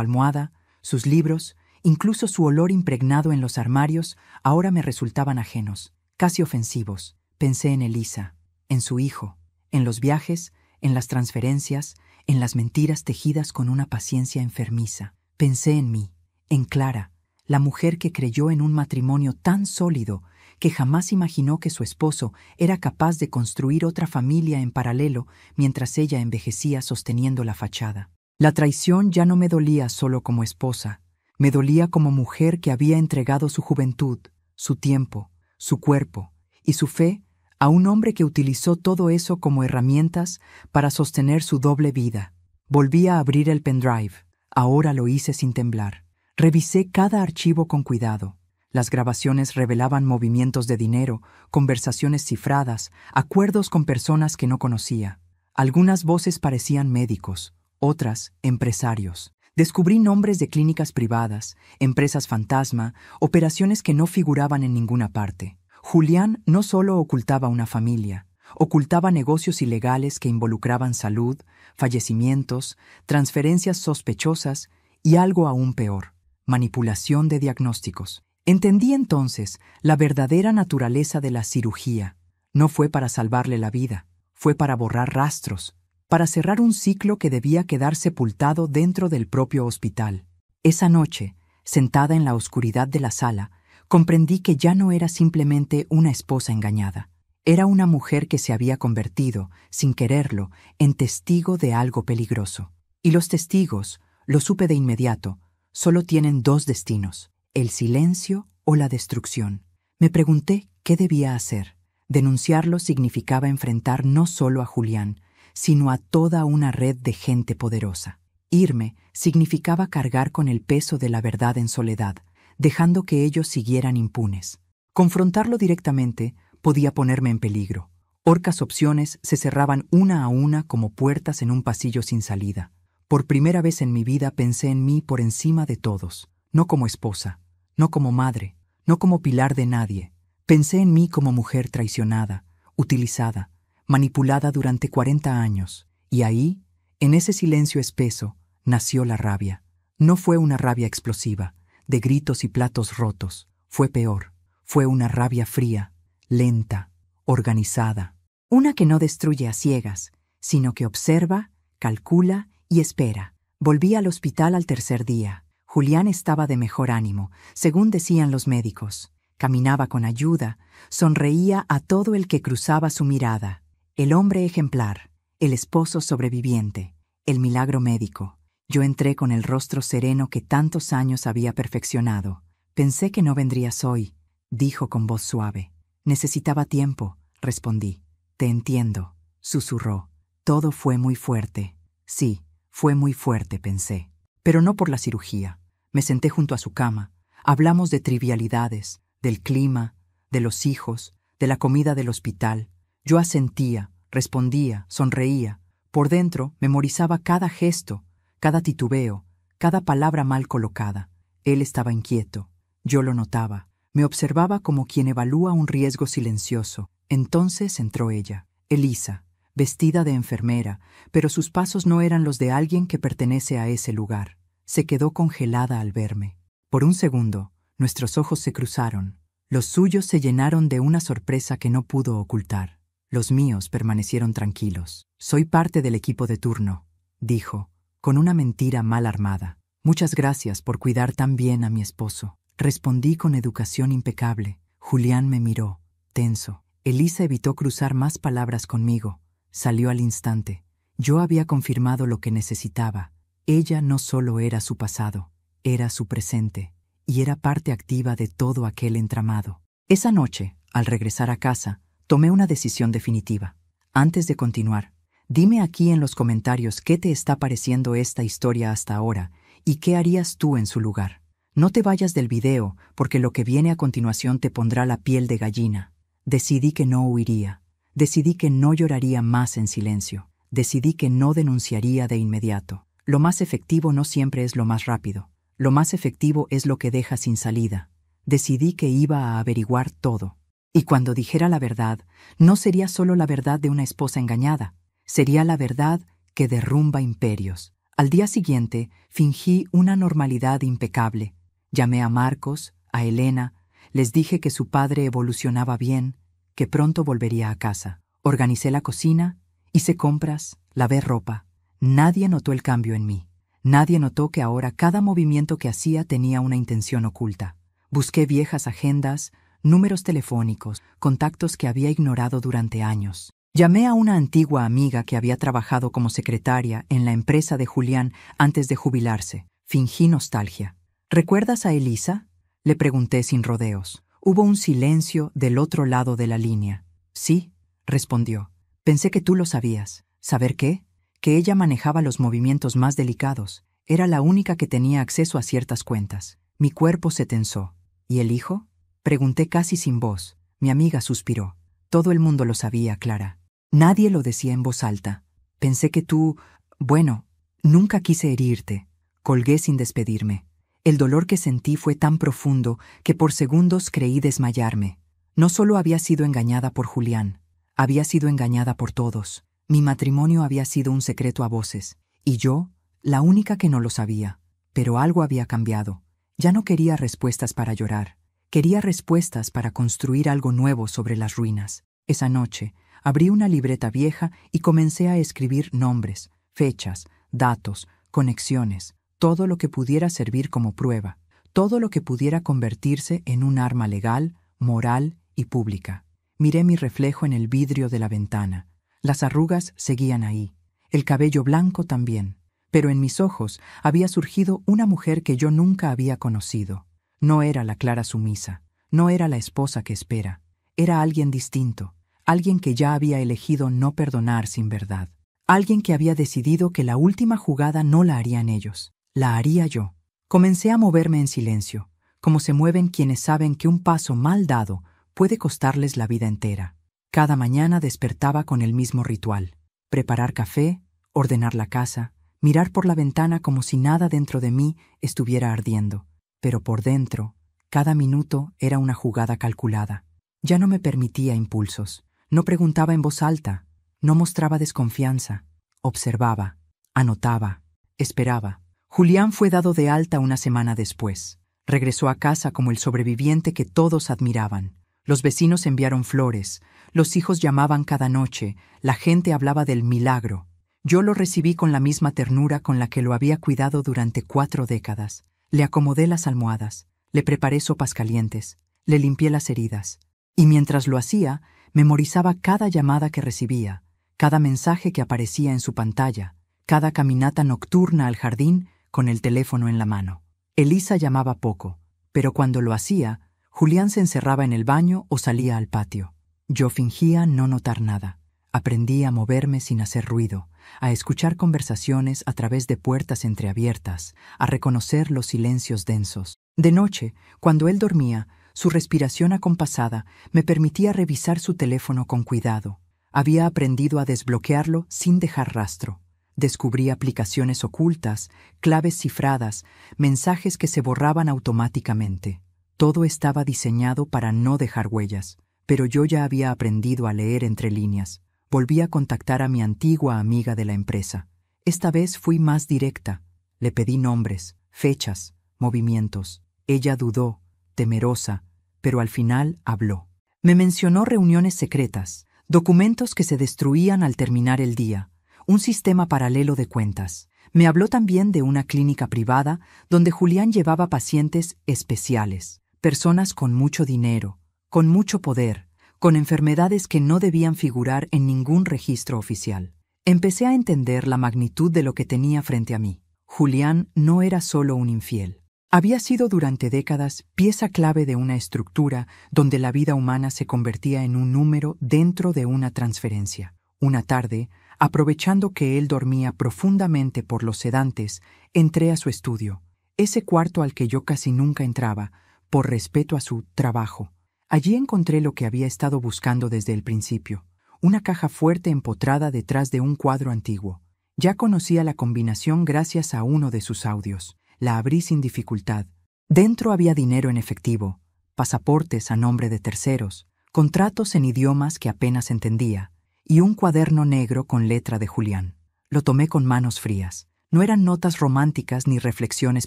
almohada, sus libros, incluso su olor impregnado en los armarios, ahora me resultaban ajenos, casi ofensivos. Pensé en Elisa, en su hijo, en los viajes, en las transferencias, en las mentiras tejidas con una paciencia enfermiza. Pensé en mí, en Clara, la mujer que creyó en un matrimonio tan sólido que jamás imaginó que su esposo era capaz de construir otra familia en paralelo mientras ella envejecía sosteniendo la fachada. La traición ya no me dolía solo como esposa, me dolía como mujer que había entregado su juventud, su tiempo, su cuerpo y su fe a un hombre que utilizó todo eso como herramientas para sostener su doble vida. Volví a abrir el pendrive. Ahora lo hice sin temblar. Revisé cada archivo con cuidado. Las grabaciones revelaban movimientos de dinero, conversaciones cifradas, acuerdos con personas que no conocía. Algunas voces parecían médicos, otras empresarios. Descubrí nombres de clínicas privadas, empresas fantasma, operaciones que no figuraban en ninguna parte. Julián no solo ocultaba una familia, ocultaba negocios ilegales que involucraban salud, fallecimientos, transferencias sospechosas y algo aún peor, manipulación de diagnósticos. Entendí entonces la verdadera naturaleza de la cirugía. No fue para salvarle la vida, fue para borrar rastros, para cerrar un ciclo que debía quedar sepultado dentro del propio hospital. Esa noche, sentada en la oscuridad de la sala, comprendí que ya no era simplemente una esposa engañada. Era una mujer que se había convertido, sin quererlo, en testigo de algo peligroso. Y los testigos, lo supe de inmediato, solo tienen dos destinos: el silencio o la destrucción. Me pregunté qué debía hacer. Denunciarlo significaba enfrentar no solo a Julián, sino a toda una red de gente poderosa. Irme significaba cargar con el peso de la verdad en soledad, dejando que ellos siguieran impunes. Confrontarlo directamente podía ponerme en peligro. Orcas opciones se cerraban una a una como puertas en un pasillo sin salida. Por primera vez en mi vida pensé en mí por encima de todos, no como esposa, no como madre, no como pilar de nadie. Pensé en mí como mujer traicionada, utilizada, manipulada durante 40 años. Y ahí, en ese silencio espeso, nació la rabia. No fue una rabia explosiva, de gritos y platos rotos. Fue peor. Fue una rabia fría, lenta, organizada. Una que no destruye a ciegas, sino que observa, calcula y espera. Volví al hospital al tercer día. Julián estaba de mejor ánimo, según decían los médicos. Caminaba con ayuda, sonreía a todo el que cruzaba su mirada. El hombre ejemplar, el esposo sobreviviente, el milagro médico. Yo entré con el rostro sereno que tantos años había perfeccionado. Pensé que no vendrías hoy, dijo con voz suave. Necesitaba tiempo, respondí. Te entiendo, susurró. Todo fue muy fuerte. Sí, fue muy fuerte, pensé. Pero no por la cirugía. Me senté junto a su cama. Hablamos de trivialidades, del clima, de los hijos, de la comida del hospital. Yo asentía, respondía, sonreía. Por dentro memorizaba cada gesto, cada titubeo, cada palabra mal colocada. Él estaba inquieto. Yo lo notaba. Me observaba como quien evalúa un riesgo silencioso. Entonces entró ella, Elisa, vestida de enfermera, pero sus pasos no eran los de alguien que pertenece a ese lugar. Se quedó congelada al verme. Por un segundo, nuestros ojos se cruzaron. Los suyos se llenaron de una sorpresa que no pudo ocultar. Los míos permanecieron tranquilos. Soy parte del equipo de turno, dijo, con una mentira mal armada. Muchas gracias por cuidar tan bien a mi esposo. Respondí con educación impecable. Julián me miró, tenso. Elisa evitó cruzar más palabras conmigo. Salió al instante. Yo había confirmado lo que necesitaba. Ella no solo era su pasado, era su presente, y era parte activa de todo aquel entramado. Esa noche, al regresar a casa, tomé una decisión definitiva. Antes de continuar, dime aquí en los comentarios qué te está pareciendo esta historia hasta ahora ¿Y qué harías tú en su lugar? No te vayas del video, porque lo que viene a continuación te pondrá la piel de gallina. Decidí que no huiría. Decidí que no lloraría más en silencio. Decidí que no denunciaría de inmediato. Lo más efectivo no siempre es lo más rápido. Lo más efectivo es lo que deja sin salida. Decidí que iba a averiguar todo. Y cuando dijera la verdad, no sería solo la verdad de una esposa engañada. Sería la verdad que derrumba imperios. Al día siguiente, fingí una normalidad impecable. Llamé a Marcos, a Elena, les dije que su padre evolucionaba bien, que pronto volvería a casa. Organicé la cocina, hice compras, lavé ropa. Nadie notó el cambio en mí. Nadie notó que ahora cada movimiento que hacía tenía una intención oculta. Busqué viejas agendas, números telefónicos, contactos que había ignorado durante años. Llamé a una antigua amiga que había trabajado como secretaria en la empresa de Julián antes de jubilarse. Fingí nostalgia. ¿Recuerdas a Elisa? Le pregunté sin rodeos. Hubo un silencio del otro lado de la línea. Sí, respondió. Pensé que tú lo sabías. ¿Saber qué? Que ella manejaba los movimientos más delicados. Era la única que tenía acceso a ciertas cuentas. Mi cuerpo se tensó. ¿Y el hijo? Pregunté casi sin voz. Mi amiga suspiró. Todo el mundo lo sabía, Clara. Nadie lo decía en voz alta. Pensé que tú... Bueno, nunca quise herirte. Colgué sin despedirme. El dolor que sentí fue tan profundo que por segundos creí desmayarme. No solo había sido engañada por Julián, había sido engañada por todos. Mi matrimonio había sido un secreto a voces, y yo, la única que no lo sabía. Pero algo había cambiado. Ya no quería respuestas para llorar. Quería respuestas para construir algo nuevo sobre las ruinas. Esa noche, abrí una libreta vieja y comencé a escribir nombres, fechas, datos, conexiones, todo lo que pudiera servir como prueba, todo lo que pudiera convertirse en un arma legal, moral y pública. Miré mi reflejo en el vidrio de la ventana. Las arrugas seguían ahí, el cabello blanco también, pero en mis ojos había surgido una mujer que yo nunca había conocido. No era la Clara sumisa, no era la esposa que espera, era alguien distinto, alguien que ya había elegido no perdonar sin verdad, alguien que había decidido que la última jugada no la harían ellos, la haría yo. Comencé a moverme en silencio, como se mueven quienes saben que un paso mal dado puede costarles la vida entera. Cada mañana despertaba con el mismo ritual: preparar café, ordenar la casa, mirar por la ventana como si nada dentro de mí estuviera ardiendo. Pero por dentro, cada minuto era una jugada calculada. Ya no me permitía impulsos, no preguntaba en voz alta, no mostraba desconfianza. Observaba, anotaba, esperaba. Julián fue dado de alta una semana después. Regresó a casa como el sobreviviente que todos admiraban. Los vecinos enviaron flores, los hijos llamaban cada noche, la gente hablaba del milagro. Yo lo recibí con la misma ternura con la que lo había cuidado durante 4 décadas. Le acomodé las almohadas, le preparé sopas calientes, le limpié las heridas. Y mientras lo hacía, memorizaba cada llamada que recibía, cada mensaje que aparecía en su pantalla, cada caminata nocturna al jardín con el teléfono en la mano. Elisa llamaba poco, pero cuando lo hacía, Julián se encerraba en el baño o salía al patio. Yo fingía no notar nada. Aprendí a moverme sin hacer ruido, a escuchar conversaciones a través de puertas entreabiertas, a reconocer los silencios densos. De noche, cuando él dormía, su respiración acompasada me permitía revisar su teléfono con cuidado. Había aprendido a desbloquearlo sin dejar rastro. Descubrí aplicaciones ocultas, claves cifradas, mensajes que se borraban automáticamente. Todo estaba diseñado para no dejar huellas, pero yo ya había aprendido a leer entre líneas. Volví a contactar a mi antigua amiga de la empresa. Esta vez fui más directa. Le pedí nombres, fechas, movimientos. Ella dudó, temerosa, pero al final habló. Me mencionó reuniones secretas, documentos que se destruían al terminar el día, un sistema paralelo de cuentas. Me habló también de una clínica privada donde Julián llevaba pacientes especiales, personas con mucho dinero, con mucho poder, con enfermedades que no debían figurar en ningún registro oficial. Empecé a entender la magnitud de lo que tenía frente a mí. Julián no era solo un infiel. Había sido durante décadas pieza clave de una estructura donde la vida humana se convertía en un número dentro de una transferencia. Una tarde, aprovechando que él dormía profundamente por los sedantes, entré a su estudio, ese cuarto al que yo casi nunca entraba, por respeto a su trabajo. Allí encontré lo que había estado buscando desde el principio, una caja fuerte empotrada detrás de un cuadro antiguo. Ya conocía la combinación gracias a uno de sus audios. La abrí sin dificultad. Dentro había dinero en efectivo, pasaportes a nombre de terceros, contratos en idiomas que apenas entendía, y un cuaderno negro con letra de Julián. Lo tomé con manos frías. No eran notas románticas ni reflexiones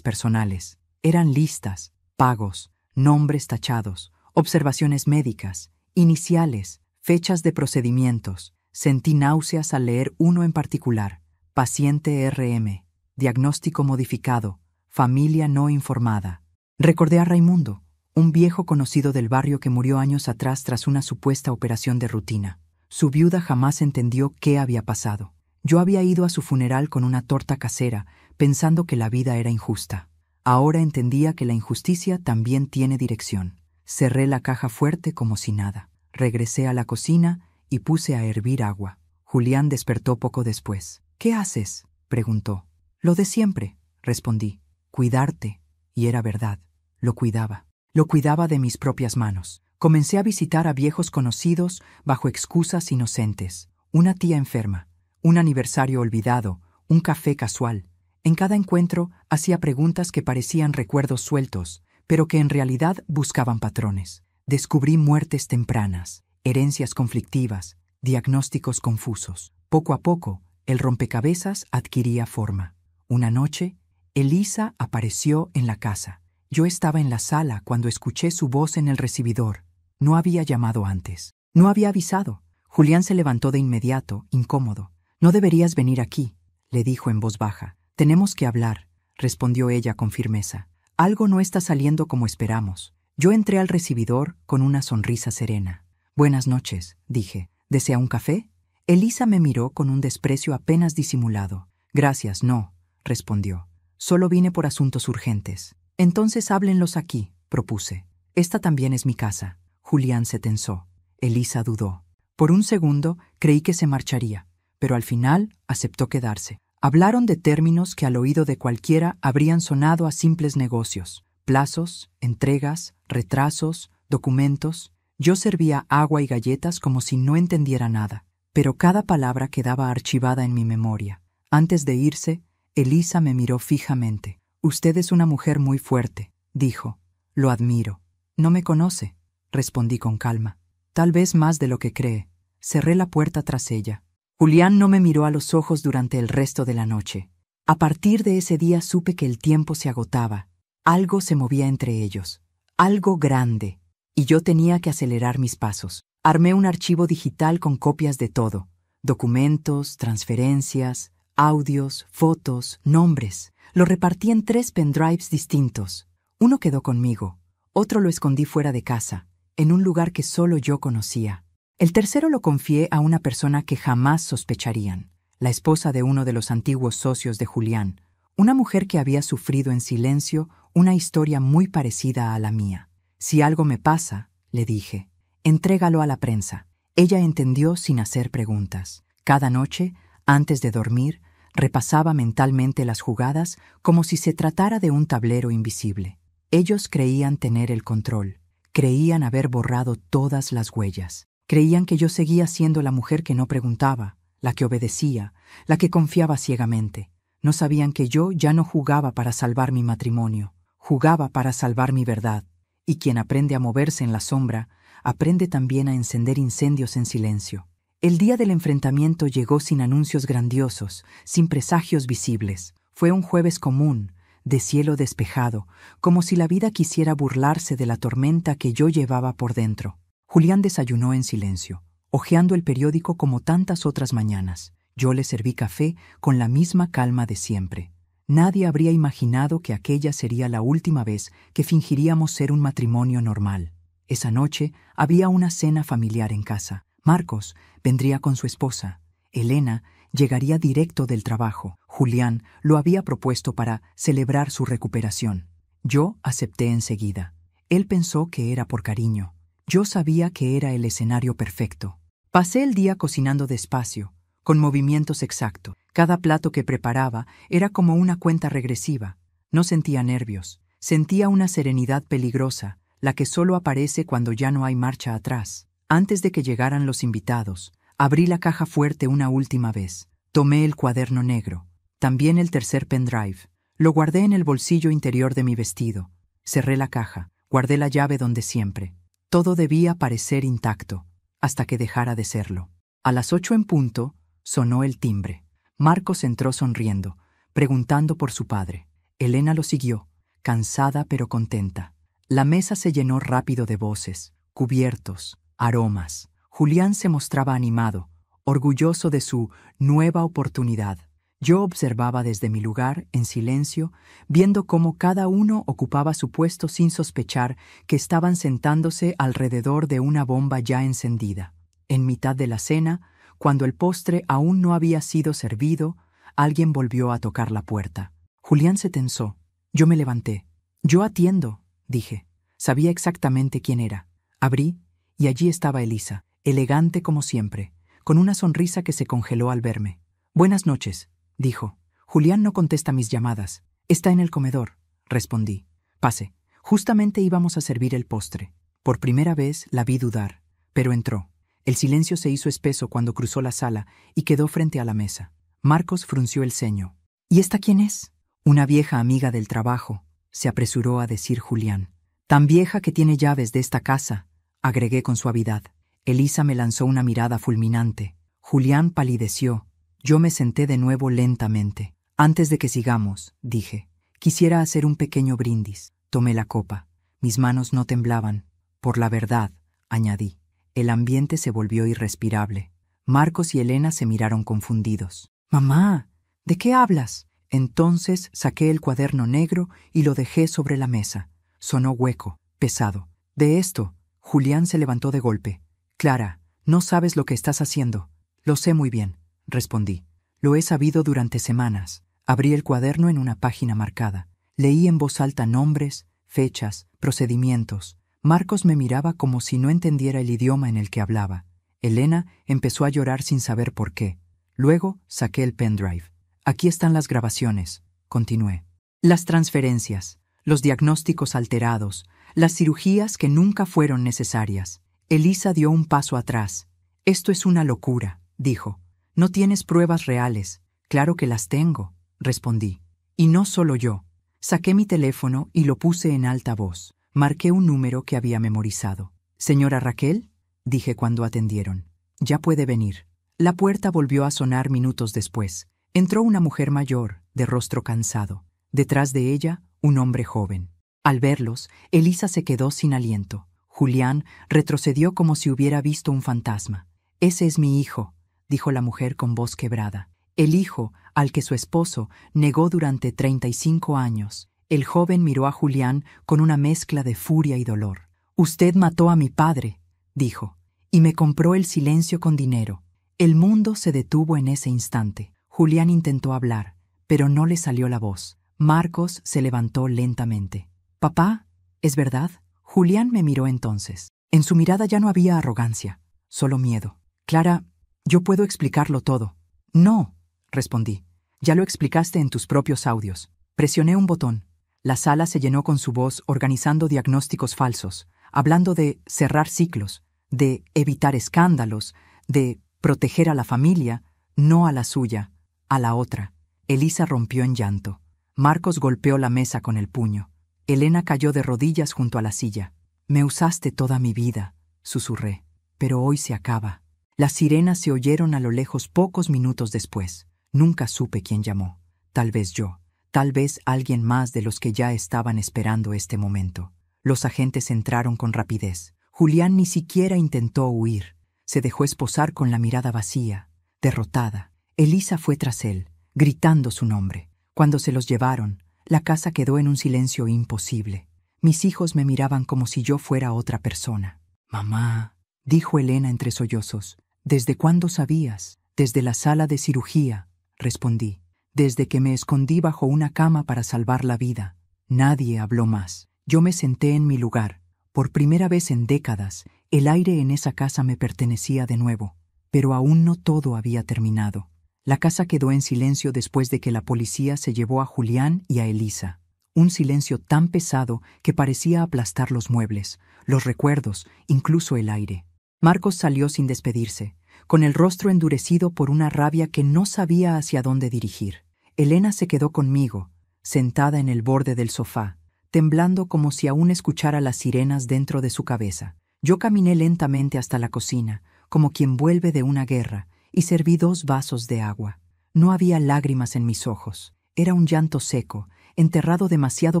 personales. Eran listas, pagos, nombres tachados, observaciones médicas, iniciales, fechas de procedimientos. Sentí náuseas al leer uno en particular. Paciente RM. Diagnóstico modificado. Familia no informada. Recordé a Raimundo, un viejo conocido del barrio que murió años atrás tras una supuesta operación de rutina. Su viuda jamás entendió qué había pasado. Yo había ido a su funeral con una torta casera, pensando que la vida era injusta. Ahora entendía que la injusticia también tiene dirección. Cerré la caja fuerte como si nada. Regresé a la cocina y puse a hervir agua. Julián despertó poco después. «¿Qué haces?», preguntó. «Lo de siempre», respondí. «Cuidarte». Y era verdad. Lo cuidaba. Lo cuidaba de mis propias manos. Comencé a visitar a viejos conocidos bajo excusas inocentes. Una tía enferma, un aniversario olvidado, un café casual. En cada encuentro hacía preguntas que parecían recuerdos sueltos, pero que en realidad buscaban patrones. Descubrí muertes tempranas, herencias conflictivas, diagnósticos confusos. Poco a poco, el rompecabezas adquiría forma. Una noche, Elisa apareció en la casa. Yo estaba en la sala cuando escuché su voz en el recibidor. No había llamado antes. No había avisado. Julián se levantó de inmediato, incómodo. «No deberías venir aquí», le dijo en voz baja. «Tenemos que hablar», respondió ella con firmeza. «Algo no está saliendo como esperamos». Yo entré al recibidor con una sonrisa serena. «Buenas noches», dije. «¿Desea un café?». Elisa me miró con un desprecio apenas disimulado. «Gracias, no», respondió. «Solo vine por asuntos urgentes». «Entonces háblenlos aquí», propuse. «Esta también es mi casa». Julián se tensó. Elisa dudó. Por un segundo creí que se marcharía, pero al final aceptó quedarse. Hablaron de términos que al oído de cualquiera habrían sonado a simples negocios. Plazos, entregas, retrasos, documentos. Yo servía agua y galletas como si no entendiera nada, pero cada palabra quedaba archivada en mi memoria. Antes de irse, Elisa me miró fijamente. «Usted es una mujer muy fuerte», dijo. «Lo admiro». «No me conoce», respondí con calma. «Tal vez más de lo que cree». Cerré la puerta tras ella. Julián no me miró a los ojos durante el resto de la noche. A partir de ese día supe que el tiempo se agotaba. Algo se movía entre ellos. Algo grande. Y yo tenía que acelerar mis pasos. Armé un archivo digital con copias de todo. Documentos, transferencias, audios, fotos, nombres. Lo repartí en 3 pendrives distintos. Uno quedó conmigo. Otro lo escondí fuera de casa, en un lugar que solo yo conocía. El tercero lo confié a una persona que jamás sospecharían, la esposa de uno de los antiguos socios de Julián, una mujer que había sufrido en silencio una historia muy parecida a la mía. «Si algo me pasa», le dije, «entrégalo a la prensa». Ella entendió sin hacer preguntas. Cada noche, antes de dormir, repasaba mentalmente las jugadas como si se tratara de un tablero invisible. Ellos creían tener el control, creían haber borrado todas las huellas. Creían que yo seguía siendo la mujer que no preguntaba, la que obedecía, la que confiaba ciegamente. No sabían que yo ya no jugaba para salvar mi matrimonio, jugaba para salvar mi verdad. Y quien aprende a moverse en la sombra, aprende también a encender incendios en silencio. El día del enfrentamiento llegó sin anuncios grandiosos, sin presagios visibles. Fue un jueves común, de cielo despejado, como si la vida quisiera burlarse de la tormenta que yo llevaba por dentro. Julián desayunó en silencio, hojeando el periódico como tantas otras mañanas. Yo le serví café con la misma calma de siempre. Nadie habría imaginado que aquella sería la última vez que fingiríamos ser un matrimonio normal. Esa noche había una cena familiar en casa. Marcos vendría con su esposa. Elena llegaría directo del trabajo. Julián lo había propuesto para celebrar su recuperación. Yo acepté enseguida. Él pensó que era por cariño. Yo sabía que era el escenario perfecto. Pasé el día cocinando despacio, con movimientos exactos. Cada plato que preparaba era como una cuenta regresiva. No sentía nervios, sentía una serenidad peligrosa, la que solo aparece cuando ya no hay marcha atrás. Antes de que llegaran los invitados, abrí la caja fuerte una última vez. Tomé el cuaderno negro, también el tercer pendrive. Lo guardé en el bolsillo interior de mi vestido. Cerré la caja, guardé la llave donde siempre. Todo debía parecer intacto, hasta que dejara de serlo. A las 8 en punto, sonó el timbre. Marcos entró sonriendo, preguntando por su padre. Elena lo siguió, cansada pero contenta. La mesa se llenó rápido de voces, cubiertos, aromas. Julián se mostraba animado, orgulloso de su nueva oportunidad. Yo observaba desde mi lugar, en silencio, viendo cómo cada uno ocupaba su puesto sin sospechar que estaban sentándose alrededor de una bomba ya encendida. En mitad de la cena, cuando el postre aún no había sido servido, alguien volvió a tocar la puerta. Julián se tensó. Yo me levanté. «Yo atiendo», dije. Sabía exactamente quién era. Abrí, y allí estaba Elisa, elegante como siempre, con una sonrisa que se congeló al verme. «Buenas noches», dijo. «Julián no contesta mis llamadas. Está en el comedor», respondí. «Pase. Justamente íbamos a servir el postre». Por primera vez la vi dudar, pero entró. El silencio se hizo espeso cuando cruzó la sala y quedó frente a la mesa. Marcos frunció el ceño. «¿Y esta quién es?» «Una vieja amiga del trabajo», se apresuró a decir Julián. «Tan vieja que tiene llaves de esta casa», agregué con suavidad. Elisa me lanzó una mirada fulminante. Julián palideció. Yo me senté de nuevo lentamente. «Antes de que sigamos», dije, «quisiera hacer un pequeño brindis». Tomé la copa. Mis manos no temblaban. «Por la verdad», añadí. El ambiente se volvió irrespirable. Marcos y Elena se miraron confundidos. «Mamá, ¿de qué hablas?» Entonces saqué el cuaderno negro y lo dejé sobre la mesa. Sonó hueco, pesado. «De esto», Julián se levantó de golpe. «Clara, no sabes lo que estás haciendo». «Lo sé muy bien», respondí. «Lo he sabido durante semanas». Abrí el cuaderno en una página marcada. Leí en voz alta nombres, fechas, procedimientos. Marcos me miraba como si no entendiera el idioma en el que hablaba. Elena empezó a llorar sin saber por qué. Luego saqué el pendrive. «Aquí están las grabaciones», continué. «Las transferencias, los diagnósticos alterados, las cirugías que nunca fueron necesarias». Elisa dio un paso atrás. «Esto es una locura», dijo. «No tienes pruebas reales». «Claro que las tengo», respondí. «Y no solo yo». Saqué mi teléfono y lo puse en alta voz. Marqué un número que había memorizado. «¿Señora Raquel?», dije cuando atendieron. «Ya puede venir». La puerta volvió a sonar minutos después. Entró una mujer mayor, de rostro cansado. Detrás de ella, un hombre joven. Al verlos, Elisa se quedó sin aliento. Julián retrocedió como si hubiera visto un fantasma. «Ese es mi hijo», dijo la mujer con voz quebrada. «El hijo al que su esposo negó durante 35 años». El joven miró a Julián con una mezcla de furia y dolor. «Usted mató a mi padre», dijo, «y me compró el silencio con dinero». El mundo se detuvo en ese instante. Julián intentó hablar, pero no le salió la voz. Marcos se levantó lentamente. «Papá, ¿es verdad?» Julián me miró entonces. En su mirada ya no había arrogancia, solo miedo. «Clara, yo puedo explicarlo todo». «No», respondí. «Ya lo explicaste en tus propios audios». Presioné un botón. La sala se llenó con su voz organizando diagnósticos falsos, hablando de cerrar ciclos, de evitar escándalos, de proteger a la familia, no a la suya, a la otra. Elisa rompió en llanto. Marcos golpeó la mesa con el puño. Elena cayó de rodillas junto a la silla. «Me usaste toda mi vida», susurré, «pero hoy se acaba». Las sirenas se oyeron a lo lejos pocos minutos después. Nunca supe quién llamó. Tal vez yo. Tal vez alguien más de los que ya estaban esperando este momento. Los agentes entraron con rapidez. Julián ni siquiera intentó huir. Se dejó esposar con la mirada vacía, derrotada. Elisa fue tras él, gritando su nombre. Cuando se los llevaron, la casa quedó en un silencio imposible. Mis hijos me miraban como si yo fuera otra persona. «Mamá», dijo Elena entre sollozos. «¿Desde cuándo sabías?» «Desde la sala de cirugía», respondí. «Desde que me escondí bajo una cama para salvar la vida». Nadie habló más. Yo me senté en mi lugar. Por primera vez en décadas, el aire en esa casa me pertenecía de nuevo. Pero aún no todo había terminado. La casa quedó en silencio después de que la policía se llevó a Julián y a Elisa. Un silencio tan pesado que parecía aplastar los muebles, los recuerdos, incluso el aire. Marcos salió sin despedirse, con el rostro endurecido por una rabia que no sabía hacia dónde dirigir. Elena se quedó conmigo, sentada en el borde del sofá, temblando como si aún escuchara las sirenas dentro de su cabeza. Yo caminé lentamente hasta la cocina, como quien vuelve de una guerra, y serví 2 vasos de agua. No había lágrimas en mis ojos. Era un llanto seco, enterrado demasiado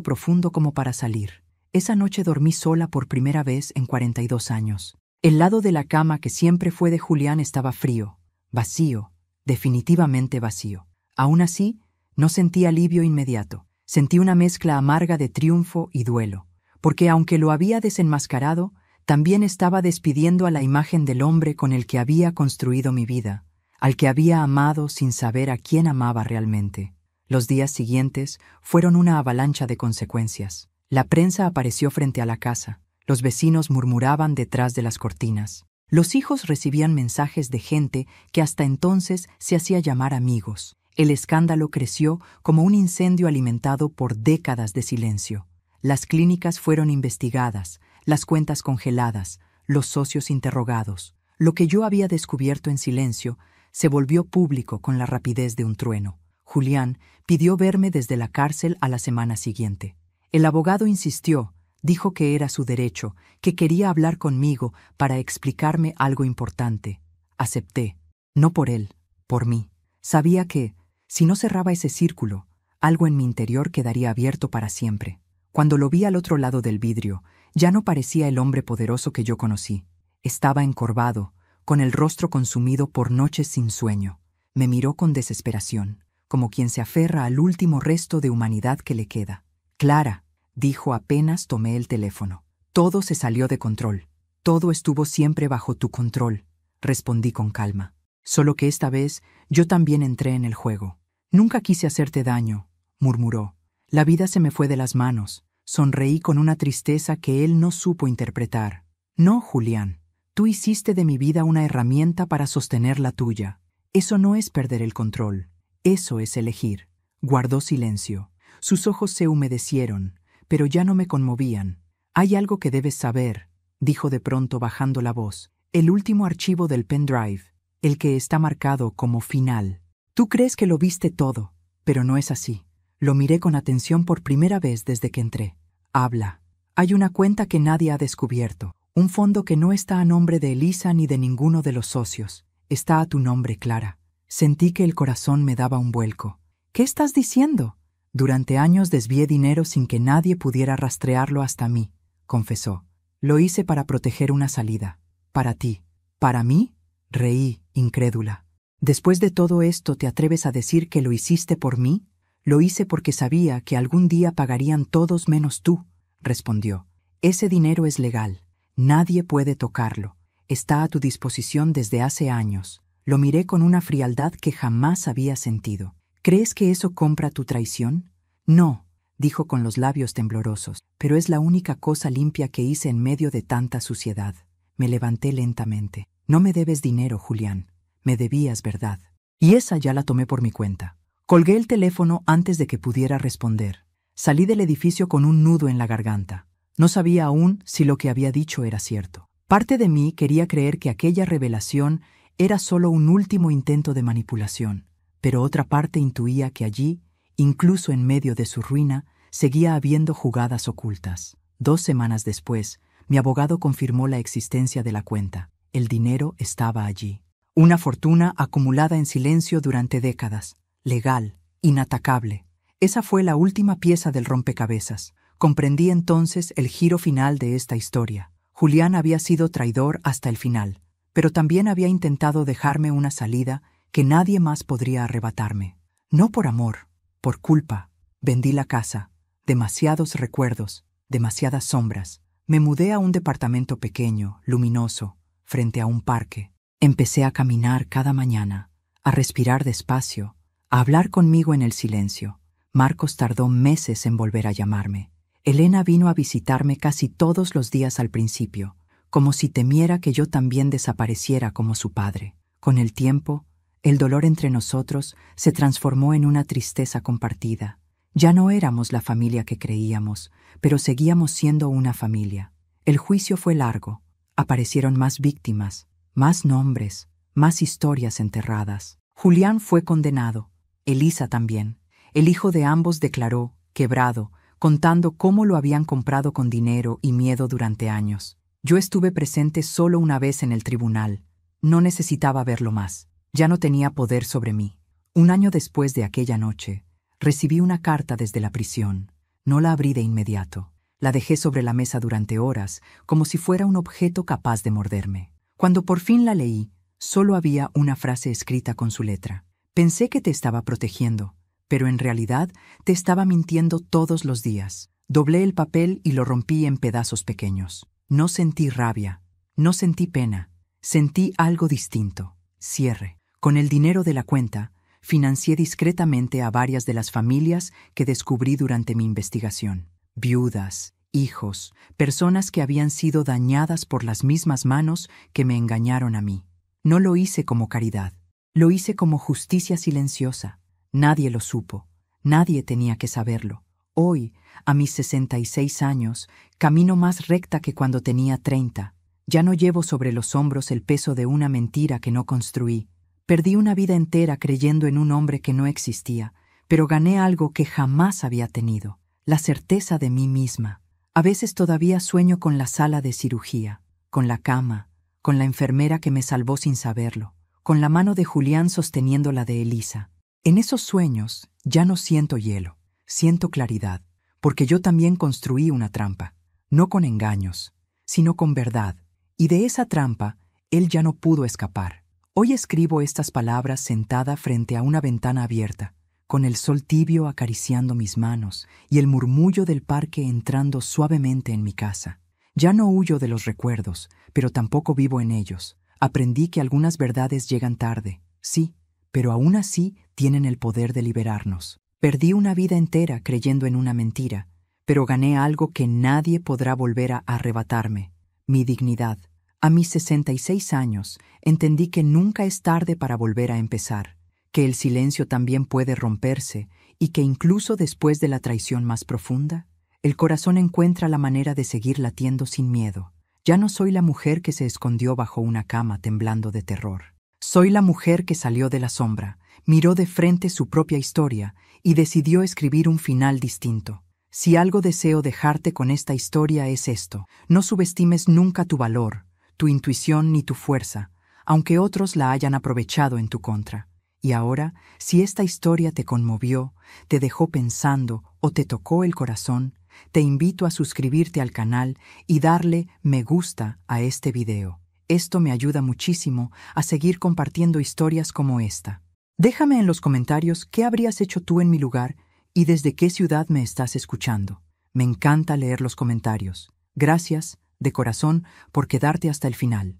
profundo como para salir. Esa noche dormí sola por primera vez en 42 años. El lado de la cama que siempre fue de Julián estaba frío, vacío, definitivamente vacío. Aún así, no sentí alivio inmediato. Sentí una mezcla amarga de triunfo y duelo, porque aunque lo había desenmascarado, también estaba despidiendo a la imagen del hombre con el que había construido mi vida, al que había amado sin saber a quién amaba realmente. Los días siguientes fueron una avalancha de consecuencias. La prensa apareció frente a la casa. Los vecinos murmuraban detrás de las cortinas. Los hijos recibían mensajes de gente que hasta entonces se hacía llamar amigos. El escándalo creció como un incendio alimentado por décadas de silencio. Las clínicas fueron investigadas, las cuentas congeladas, los socios interrogados. Lo que yo había descubierto en silencio se volvió público con la rapidez de un trueno. Julián pidió verme desde la cárcel a la semana siguiente. El abogado insistió, dijo que era su derecho, que quería hablar conmigo para explicarme algo importante. Acepté, no por él, por mí. Sabía que, si no cerraba ese círculo, algo en mi interior quedaría abierto para siempre. Cuando lo vi al otro lado del vidrio, ya no parecía el hombre poderoso que yo conocí. Estaba encorvado, con el rostro consumido por noches sin sueño. Me miró con desesperación, como quien se aferra al último resto de humanidad que le queda. Clara, dijo apenas tomé el teléfono. Todo se salió de control. Todo estuvo siempre bajo tu control, respondí con calma. Solo que esta vez yo también entré en el juego. Nunca quise hacerte daño, murmuró. La vida se me fue de las manos. Sonreí con una tristeza que él no supo interpretar. No, Julián, tú hiciste de mi vida una herramienta para sostener la tuya. Eso no es perder el control. Eso es elegir. Guardó silencio. Sus ojos se humedecieron, pero ya no me conmovían. Hay algo que debes saber, dijo de pronto bajando la voz. El último archivo del pendrive, el que está marcado como final. Tú crees que lo viste todo, pero no es así. Lo miré con atención por primera vez desde que entré. Habla. Hay una cuenta que nadie ha descubierto. Un fondo que no está a nombre de Elisa ni de ninguno de los socios. Está a tu nombre, Clara. Sentí que el corazón me daba un vuelco. ¿Qué estás diciendo? Durante años desvié dinero sin que nadie pudiera rastrearlo hasta mí, confesó. Lo hice para proteger una salida. Para ti. ¿Para mí? Reí, incrédula. Después de todo esto, ¿te atreves a decir que lo hiciste por mí? Lo hice porque sabía que algún día pagarían todos menos tú, respondió. Ese dinero es legal. Nadie puede tocarlo. Está a tu disposición desde hace años. Lo miré con una frialdad que jamás había sentido. ¿Crees que eso compra tu traición? No, dijo con los labios temblorosos, pero es la única cosa limpia que hice en medio de tanta suciedad. Me levanté lentamente. No me debes dinero, Julián. Me debías verdad. Y esa ya la tomé por mi cuenta. Colgué el teléfono antes de que pudiera responder. Salí del edificio con un nudo en la garganta. No sabía aún si lo que había dicho era cierto. Parte de mí quería creer que aquella revelación era solo un último intento de manipulación, pero otra parte intuía que allí, incluso en medio de su ruina, seguía habiendo jugadas ocultas. 2 semanas después, mi abogado confirmó la existencia de la cuenta. El dinero estaba allí. Una fortuna acumulada en silencio durante décadas. Legal, inatacable. Esa fue la última pieza del rompecabezas. Comprendí entonces el giro final de esta historia. Julián había sido traidor hasta el final, pero también había intentado dejarme una salida que nadie más podría arrebatarme. No por amor, por culpa. Vendí la casa. Demasiados recuerdos, demasiadas sombras. Me mudé a un departamento pequeño, luminoso, frente a un parque. Empecé a caminar cada mañana, a respirar despacio, a hablar conmigo en el silencio. Marcos tardó meses en volver a llamarme. Elena vino a visitarme casi todos los días al principio, como si temiera que yo también desapareciera como su padre. Con el tiempo, el dolor entre nosotros se transformó en una tristeza compartida. Ya no éramos la familia que creíamos, pero seguíamos siendo una familia. El juicio fue largo. Aparecieron más víctimas, más nombres, más historias enterradas. Julián fue condenado. Elisa también. El hijo de ambos declaró, quebrado, contando cómo lo habían comprado con dinero y miedo durante años. Yo estuve presente solo una vez en el tribunal. No necesitaba verlo más. Ya no tenía poder sobre mí. Un año después de aquella noche, recibí una carta desde la prisión. No la abrí de inmediato. La dejé sobre la mesa durante horas, como si fuera un objeto capaz de morderme. Cuando por fin la leí, solo había una frase escrita con su letra. Pensé que te estaba protegiendo, pero en realidad te estaba mintiendo todos los días. Doblé el papel y lo rompí en pedazos pequeños. No sentí rabia, no sentí pena, sentí algo distinto. Cierre. Con el dinero de la cuenta, financié discretamente a varias de las familias que descubrí durante mi investigación. Viudas, hijos, personas que habían sido dañadas por las mismas manos que me engañaron a mí. No lo hice como caridad, lo hice como justicia silenciosa. Nadie lo supo, nadie tenía que saberlo. Hoy, a mis 66 años, camino más recta que cuando tenía 30. Ya no llevo sobre los hombros el peso de una mentira que no construí. Perdí una vida entera creyendo en un hombre que no existía, pero gané algo que jamás había tenido, la certeza de mí misma. A veces todavía sueño con la sala de cirugía, con la cama, con la enfermera que me salvó sin saberlo, con la mano de Julián sosteniendo la de Elisa. En esos sueños ya no siento hielo, siento claridad, porque yo también construí una trampa, no con engaños, sino con verdad, y de esa trampa él ya no pudo escapar. Hoy escribo estas palabras sentada frente a una ventana abierta, con el sol tibio acariciando mis manos y el murmullo del parque entrando suavemente en mi casa. Ya no huyo de los recuerdos, pero tampoco vivo en ellos. Aprendí que algunas verdades llegan tarde, sí, pero aún así tienen el poder de liberarnos. Perdí una vida entera creyendo en una mentira, pero gané algo que nadie podrá volver a arrebatarme, mi dignidad. A mis 66 años, entendí que nunca es tarde para volver a empezar, que el silencio también puede romperse y que incluso después de la traición más profunda, el corazón encuentra la manera de seguir latiendo sin miedo. Ya no soy la mujer que se escondió bajo una cama temblando de terror. Soy la mujer que salió de la sombra, miró de frente su propia historia y decidió escribir un final distinto. Si algo deseo dejarte con esta historia es esto: no subestimes nunca tu valor, tu intuición ni tu fuerza, aunque otros la hayan aprovechado en tu contra. Y ahora, si esta historia te conmovió, te dejó pensando o te tocó el corazón, te invito a suscribirte al canal y darle me gusta a este video. Esto me ayuda muchísimo a seguir compartiendo historias como esta. Déjame en los comentarios qué habrías hecho tú en mi lugar y desde qué ciudad me estás escuchando. Me encanta leer los comentarios. Gracias, de corazón, por quedarte hasta el final.